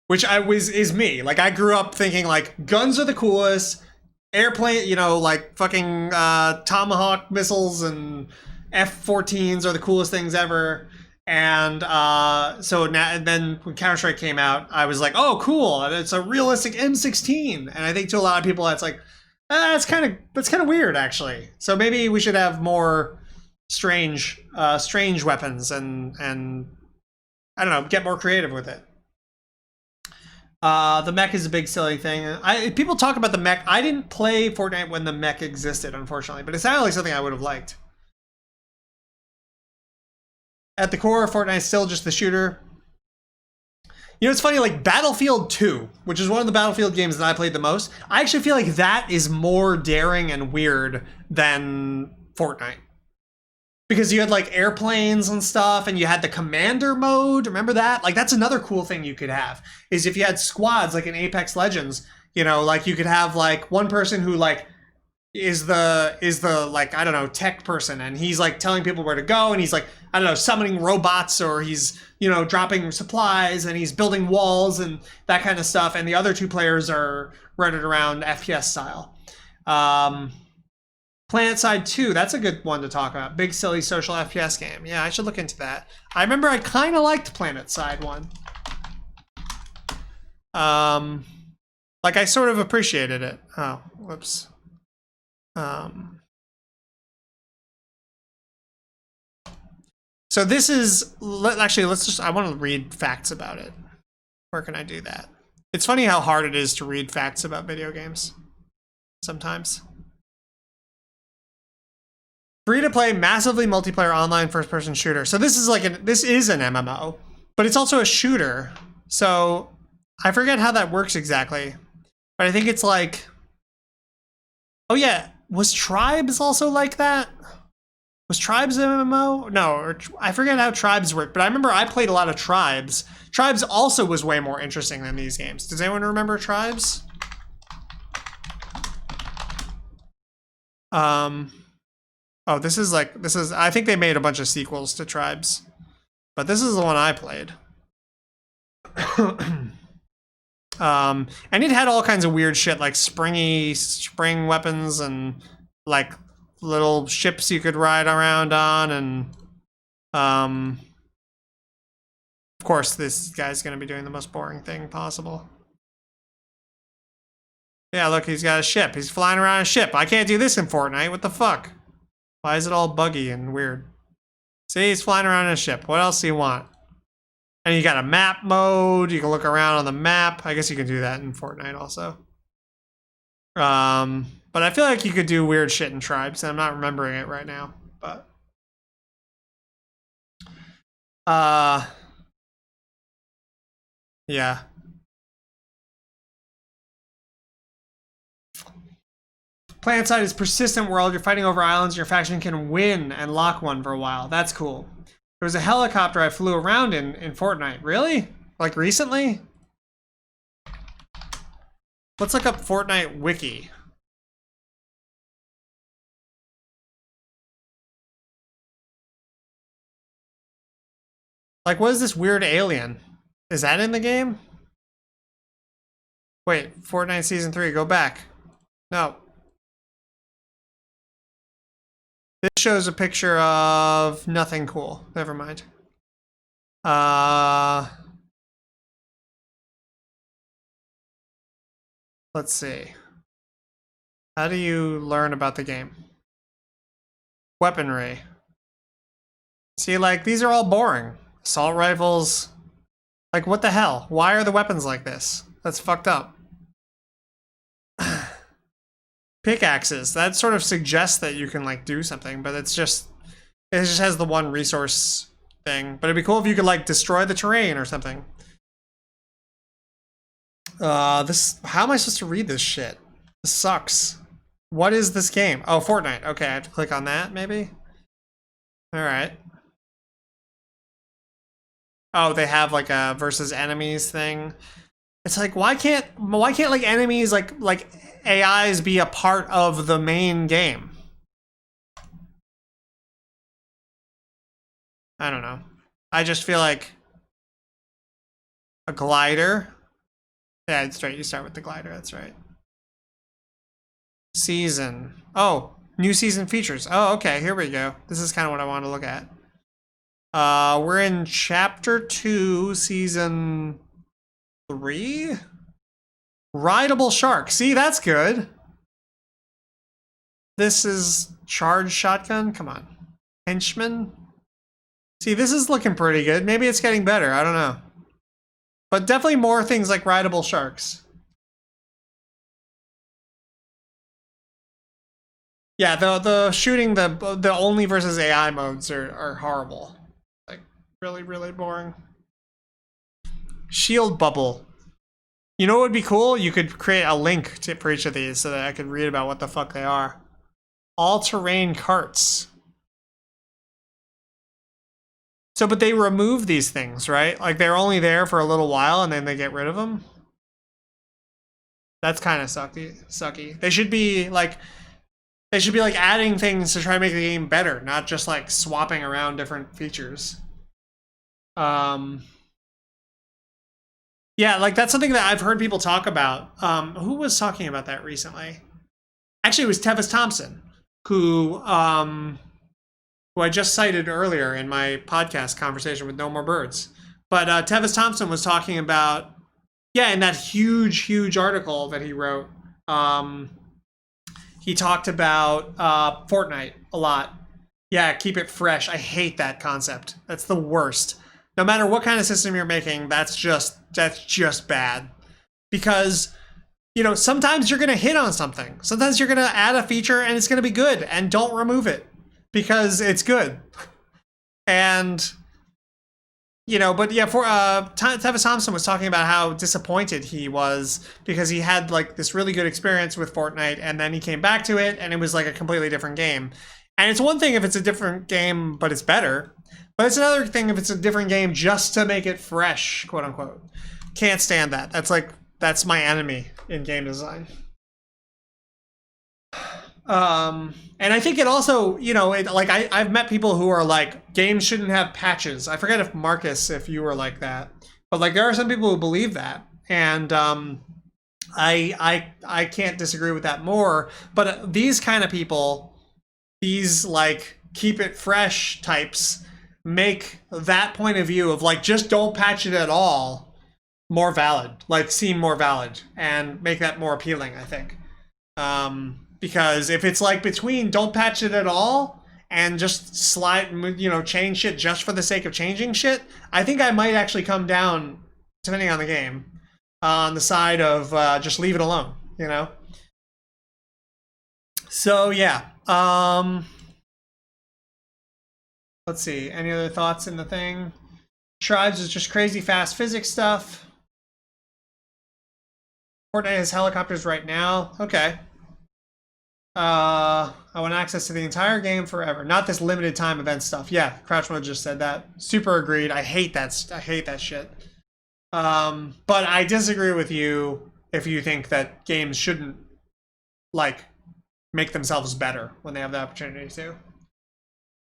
Which is me. Like I grew up thinking like guns are the coolest. Airplane, you know, like fucking Tomahawk missiles and F-14s are the coolest things ever. And so now, and then when Counter-Strike came out, I was like, oh, cool. And it's a realistic M16. And I think to a lot of people, that's like, that's kind of weird, actually. So maybe we should have more strange weapons and I don't know, get more creative with it. The mech is a big silly thing. People talk about the mech. I didn't play Fortnite when the mech existed, unfortunately, but it sounded like something I would have liked. At the core, Fortnite is still just the shooter. You know, it's funny, like Battlefield 2, which is one of the Battlefield games that I played the most, I actually feel like that is more daring and weird than Fortnite. Because you had like airplanes and stuff, and you had the commander mode. Remember that? Like that's another cool thing you could have, is if you had squads like in Apex Legends, you know, like you could have like one person who like is the like, I don't know, tech person, and he's like telling people where to go, and he's like, I don't know, summoning robots, or he's, you know, dropping supplies, and he's building walls and that kind of stuff, and the other two players are running around FPS style. Planetside 2, that's a good one to talk about. Big, silly, social FPS game. Yeah, I should look into that. I remember I kind of liked Planetside 1. Like, I sort of appreciated it. Oh, whoops. So this is... Actually, let's just... I want to read facts about it. Where can I do that? It's funny how hard it is to read facts about video games. Sometimes. Free-to-play, massively multiplayer online first-person shooter. So this is like this is an MMO, but it's also a shooter. So I forget how that works exactly, but I think it's like, oh yeah, was Tribes also like that? Was Tribes an MMO? No, or I forget how Tribes work, but I remember I played a lot of Tribes. Tribes also was way more interesting than these games. Does anyone remember Tribes? Oh, this is, I think they made a bunch of sequels to Tribes, but this is the one I played. And it had all kinds of weird shit, like spring weapons and like little ships you could ride around on, and of course this guy's gonna be doing the most boring thing possible. Yeah, look, he's got a ship. He's flying around a ship. I can't do this in Fortnite. What the fuck? Why is it all buggy and weird? See, he's flying around in a ship. What else do you want? And you got a map mode. You can look around on the map. I guess you can do that in Fortnite also. But I feel like you could do weird shit in Tribes, and I'm not remembering it right now. But yeah. Planetside is persistent world. You're fighting over islands. Your faction can win and lock one for a while. That's cool. There was a helicopter I flew around in Fortnite. Really? Like recently? Let's look up Fortnite wiki. Like, what is this weird alien? Is that in the game? Wait, Fortnite Season 3, go back. No. This shows a picture of nothing cool. Never mind. Let's see. How do you learn about the game? Weaponry. See, like, these are all boring. Assault rifles. Like, what the hell? Why are the weapons like this? That's fucked up. Pickaxes. That sort of suggests that you can, like, do something, but it just has the one resource thing. But it'd be cool if you could, like, destroy the terrain or something. How am I supposed to read this shit? This sucks. What is this game? Oh, Fortnite. Okay, I have to click on that, maybe? Alright. Oh, they have like a versus enemies thing. It's like, why can't like enemies like AIs be a part of the main game? I don't know. I just feel like a glider. Yeah, that's right. You start with the glider. That's right. Season. Oh, new season features. Oh, okay. Here we go. This is kind of what I want to look at. We're in chapter 2, season 3. Rideable shark. See, that's good. This is charged shotgun. Come on. Henchman. See, this is looking pretty good. Maybe it's getting better. I don't know. But definitely more things like rideable sharks. Yeah, the shooting, the only versus AI modes are horrible. Like, really, really boring. Shield bubble. You know what would be cool? You could create a link for each of these so that I could read about what the fuck they are. All-terrain carts. So, but they remove these things, right? Like, they're only there for a little while and then they get rid of them? That's kind of sucky. They should be like adding things to try to make the game better, not just like swapping around different features. Yeah, like that's something that I've heard people talk about. Who was talking about that recently? Actually, it was Tevis Thompson, who I just cited earlier in my podcast conversation with No More Birds. But Tevis Thompson was talking about, yeah, in that huge article that he wrote, he talked about Fortnite a lot. Yeah, keep it fresh. I hate that concept. That's the worst. No matter what kind of system you're making, that's just bad. Because, you know, sometimes you're going to hit on something. Sometimes you're going to add a feature and it's going to be good, and don't remove it because it's good. And, you know, but yeah, for Tevis Thompson was talking about how disappointed he was because he had like this really good experience with Fortnite, and then he came back to it and it was like a completely different game. And it's one thing if it's a different game but it's better, but it's another thing if it's a different game just to make it fresh, quote unquote. Can't stand that. That's my enemy in game design. And I think it also, you know, I've met people who are like, games shouldn't have patches. I forget if Marcus, if you were like that, but like there are some people who believe that, and I can't disagree with that more. But these kind of people, these like keep it fresh types, make that point of view of like just don't patch it at all more valid, like seem more valid, and make that more appealing, I think. Because if it's like between don't patch it at all and just slide, you know, change shit just for the sake of changing shit, I think I might actually come down, depending on the game, on the side of just leave it alone, you know? So, yeah. Let's see. Any other thoughts in the thing? Tribes is just crazy fast physics stuff. Fortnite has helicopters right now. Okay. I want access to the entire game forever, not this limited time event stuff. Yeah, Crouch Mode just said that. Super agreed. I hate that shit. But I disagree with you if you think that games shouldn't like make themselves better when they have the opportunity to.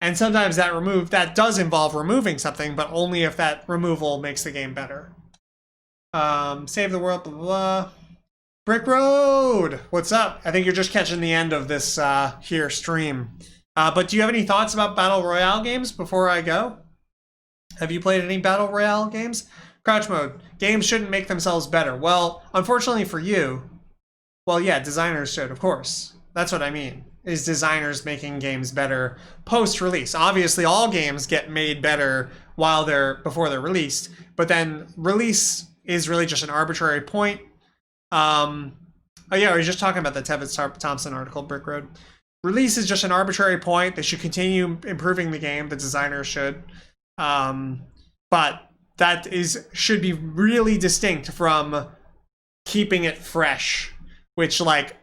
And sometimes that does involve removing something, but only if that removal makes the game better. Save the world, blah, blah, blah. Brick Road, what's up? I think you're just catching the end of this here stream. But do you have any thoughts about Battle Royale games before I go? Have you played any Battle Royale games? Crouch mode. Games shouldn't make themselves better. Well, unfortunately for you, well, yeah, designers should, of course. That's what I mean, is designers making games better post-release. Obviously, all games get made better before they're released, but then release is really just an arbitrary point. Oh yeah, we were just talking about the Tevin Thompson article, Brick Road. Release is just an arbitrary point. They should continue improving the game. The designers should. But that should be really distinct from keeping it fresh, which like,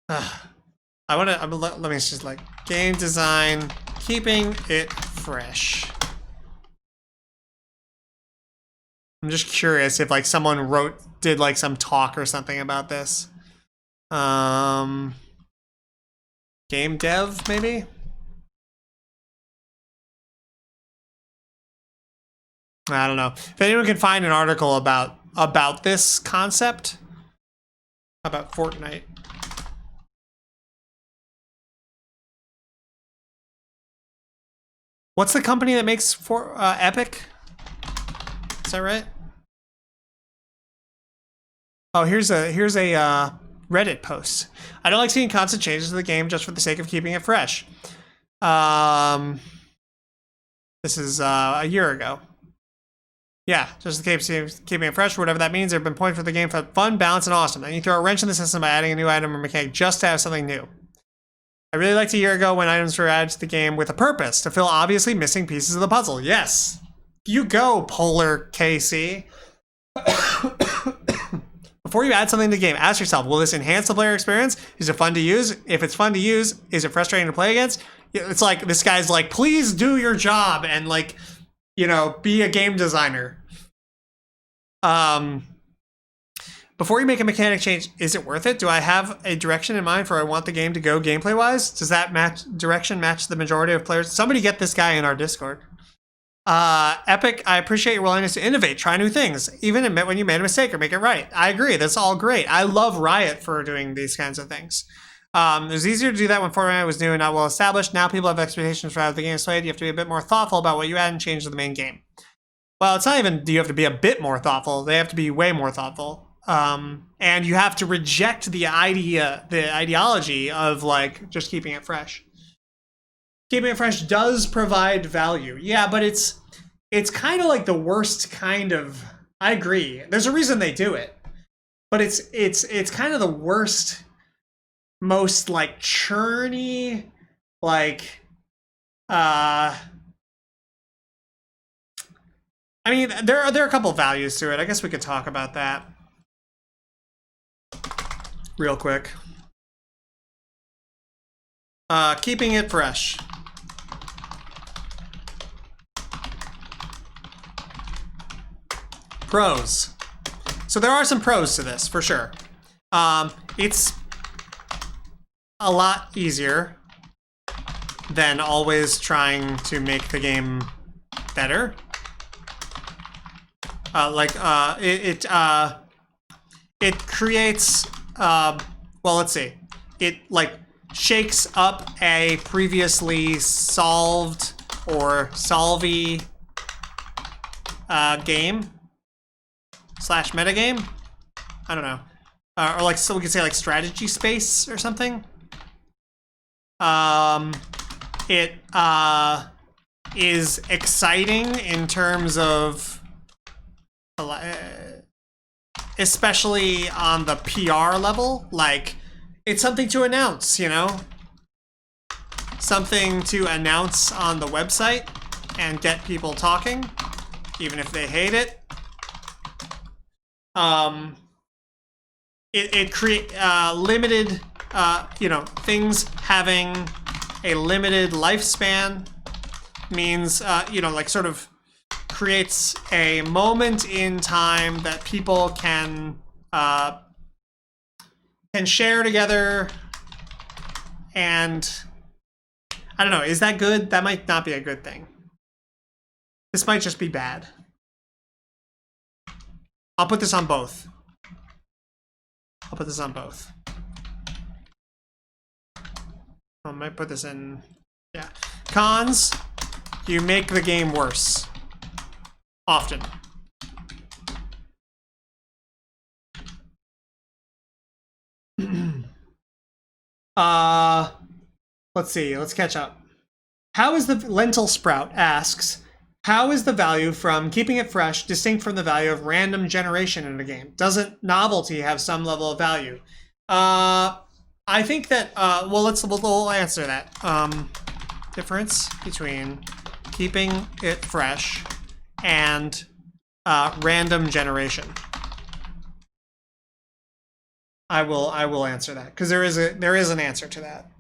let me just like game design, keeping it fresh. I'm just curious if like someone did like some talk or something about this. Game dev, maybe? I don't know. If anyone can find an article about this concept, about Fortnite. What's the company that makes Epic? Is that right? Oh, here's a Reddit post. I don't like seeing constant changes to the game just for the sake of keeping it fresh. This is a year ago. Yeah, just to keeping it fresh, whatever that means. There have been points for the game for fun, balance, and awesome. And you throw a wrench in the system by adding a new item or mechanic just to have something new. I really liked a year ago when items were added to the game with a purpose, to fill obviously missing pieces of the puzzle. Yes. You go, Polar KC. Before you add something to the game, ask yourself, will this enhance the player experience? Is it fun to use? If it's fun to use, is it frustrating to play against? It's like, this guy's like, please do your job and like, you know, be a game designer. Before you make a mechanic change, is it worth it? Do I have a direction in mind for where I want the game to go gameplay-wise? Does that direction match the majority of players? Somebody get this guy in our Discord. Epic, I appreciate your willingness to innovate, try new things, even admit when you made a mistake or make it right. I agree, that's all great. I love Riot for doing these kinds of things. It was easier to do that when Fortnite was new and not well established. Now people have expectations for how the game is played. You have to be a bit more thoughtful about what you add and change to the main game. Well, it's not even, do you have to be a bit more thoughtful? They have to be way more thoughtful. And you have to reject the ideology of like just keeping it fresh. Keeping it fresh does provide value. Yeah, but it's kind of like the worst kind of, I agree. There's a reason they do it. But it's kind of the worst, most like churny, like I mean, there are a couple of values to it. I guess we could talk about that real quick. Keeping it fresh. Pros. So there are some pros to this, for sure. It's a lot easier than always trying to make the game better. It creates, well, let's see. It like shakes up a previously solved or solvy game / metagame. I don't know. Or like, so we could say like strategy space or something. It is exciting in terms of, especially on the PR level, like it's something to announce, you know? Something to announce on the website and get people talking, even if they hate it. It create limited, you know, things having a limited lifespan means, you know, like sort of creates a moment in time that people can share together. And I don't know, is that good? That might not be a good thing. This might just be bad. I'll put this on both. I'll put this on both. I might put this in, yeah. Cons, you make the game worse. Often. Let's see, let's catch up. How is the lentil sprout asks, how is the value from keeping it fresh distinct from the value of random generation in a game? Doesn't novelty have some level of value? I think that, well, we'll answer that. Difference between keeping it fresh and random generation. I will answer that because there is an answer to that.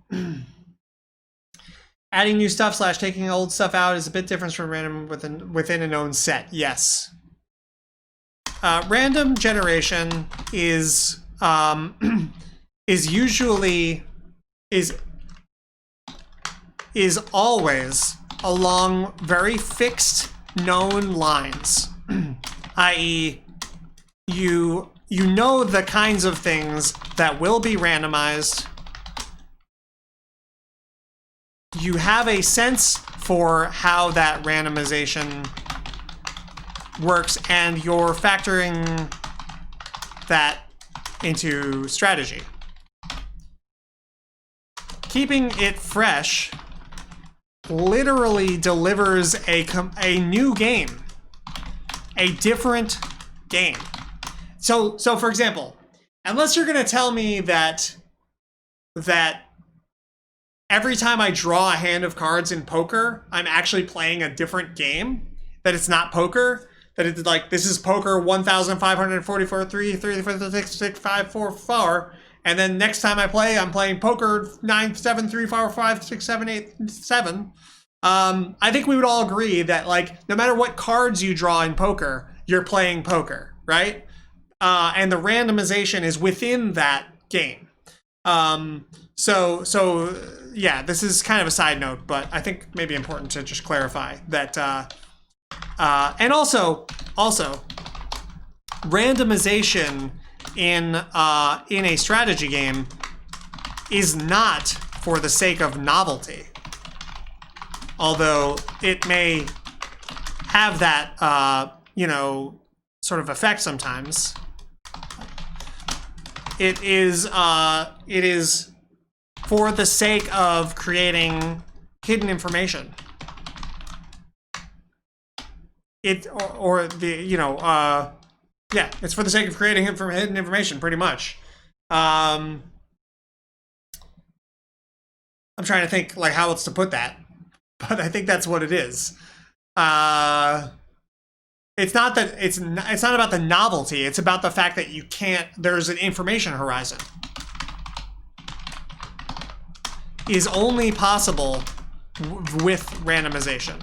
Adding new stuff / taking old stuff out is a bit different from random within a known set. Yes. Random generation is usually is always along very fixed known lines, i.e. you know the kinds of things that will be randomized. You have a sense for how that randomization works, and you're factoring that into strategy. Keeping it fresh literally delivers a new game, a different game. So for example, unless you're gonna tell me that every time I draw a hand of cards in poker, I'm actually playing a different game, that it's not poker, that it's like, this is poker 1,544, 3, 3, 4, 6, 6, 5, 4, 4, and then next time I play, I'm playing poker 9, 7, 3, 4, 5, 6, 7, 8, 7. I think we would all agree that, like, no matter what cards you draw in poker, you're playing poker, right? And the randomization is within that game. So yeah, this is kind of a side note, but I think maybe important to just clarify that. And also, randomization in a strategy game is not for the sake of novelty, although it may have that sort of effect sometimes. It is for the sake of creating hidden information. It's for the sake of creating hidden information, pretty much. I'm trying to think like how else to put that, but I think that's what it is. It's not about the novelty. It's about the fact that there's an information horizon. Is only possible with randomization.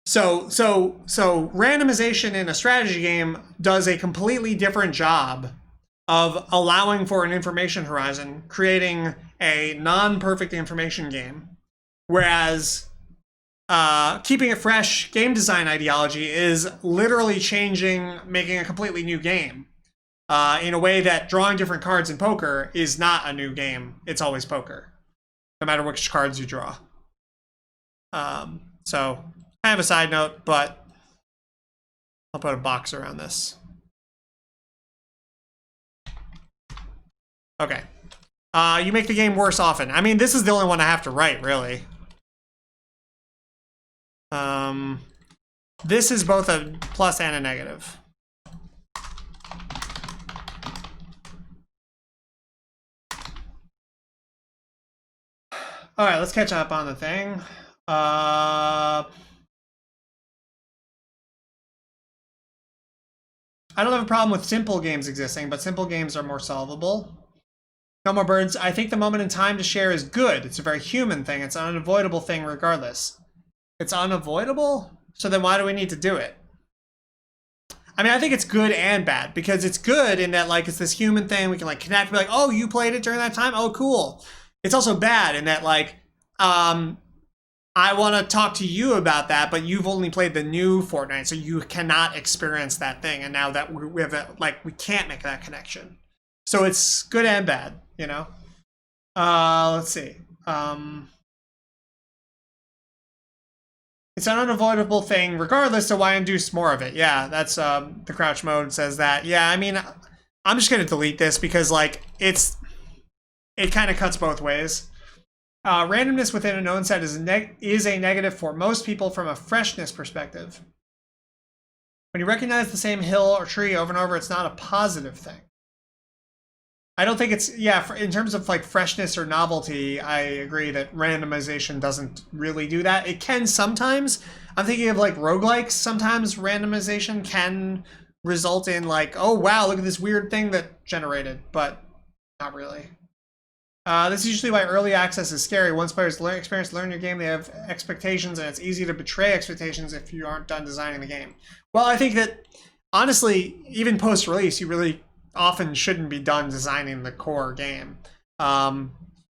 So randomization in a strategy game does a completely different job of allowing for an information horizon, creating a non-perfect information game, whereas keeping it fresh game design ideology is literally making a completely new game. In a way that drawing different cards in poker is not a new game. It's always poker, no matter which cards you draw. So I have a side note, but I'll put a box around this. Okay. You make the game worse often. I mean, this is the only one I have to write, really. This is both a plus and a negative. All right, let's catch up on the thing. I don't have a problem with simple games existing, but simple games are more solvable. No More Birds, I think the moment in time to share is good. It's a very human thing. It's an unavoidable thing regardless. It's unavoidable? So then why do we need to do it? I mean, I think it's good and bad, because it's good in that, like, it's this human thing. We can, like, connect, be like, oh, you played it during that time? Oh, cool. It's also bad in that, like, I want to talk to you about that, but you've only played the new Fortnite, so you cannot experience that thing. And now that we have that, like, we can't make that connection. So it's good and bad, you know? Let's see. It's an unavoidable thing regardless, so why induce more of it? Yeah, that's the crouch mode says that. Yeah, I mean, I'm just gonna delete this because, like, it kind of cuts both ways. Randomness within a known set is a negative for most people from a freshness perspective. When you recognize the same hill or tree over and over, it's not a positive thing. I don't think it's, yeah, in terms of, like, freshness or novelty, I agree that randomization doesn't really do that. It can sometimes. I'm thinking of, like, roguelikes. Sometimes randomization can result in, like, oh, wow, look at this weird thing that generated, but not really. This is usually why early access is scary. Once players learn your game, they have expectations, and it's easy to betray expectations if you aren't done designing the game. Well, I think that, honestly, even post-release, you really often shouldn't be done designing the core game. You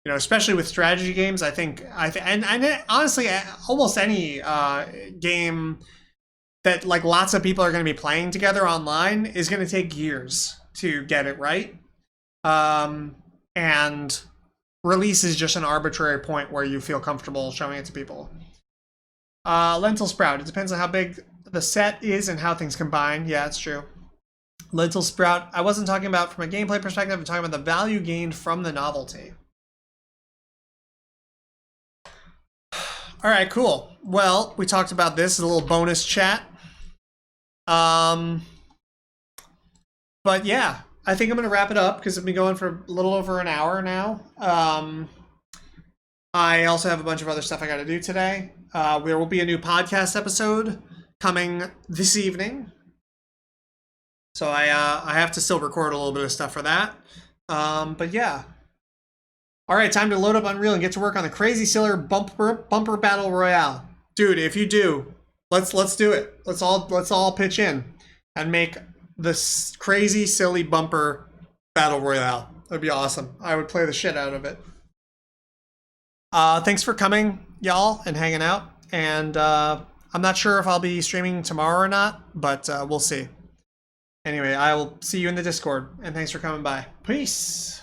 know, especially with strategy games, I think and honestly, almost any game that, like, lots of people are going to be playing together online is going to take years to get it right. And release is just an arbitrary point where you feel comfortable showing it to people. Lentil Sprout. It depends on how big the set is and how things combine. Yeah, it's true. Lentil Sprout, I wasn't talking about from a gameplay perspective, I'm talking about the value gained from the novelty. All right, cool. Well, we talked about this, a little bonus chat. But yeah, I think I'm going to wrap it up because I've been going for a little over an hour now. I also have a bunch of other stuff I got to do today. There will be a new podcast episode coming this evening. So I have to still record a little bit of stuff for that. But yeah. All right, time to load up Unreal and get to work on the crazy silly bumper battle royale. Dude, if you do, let's do it. Let's all pitch in and make this crazy silly bumper battle royale. That'd be awesome. I would play the shit out of it. Thanks for coming, y'all, and hanging out. And I'm not sure if I'll be streaming tomorrow or not, but we'll see. Anyway, I will see you in the Discord, and thanks for coming by. Peace!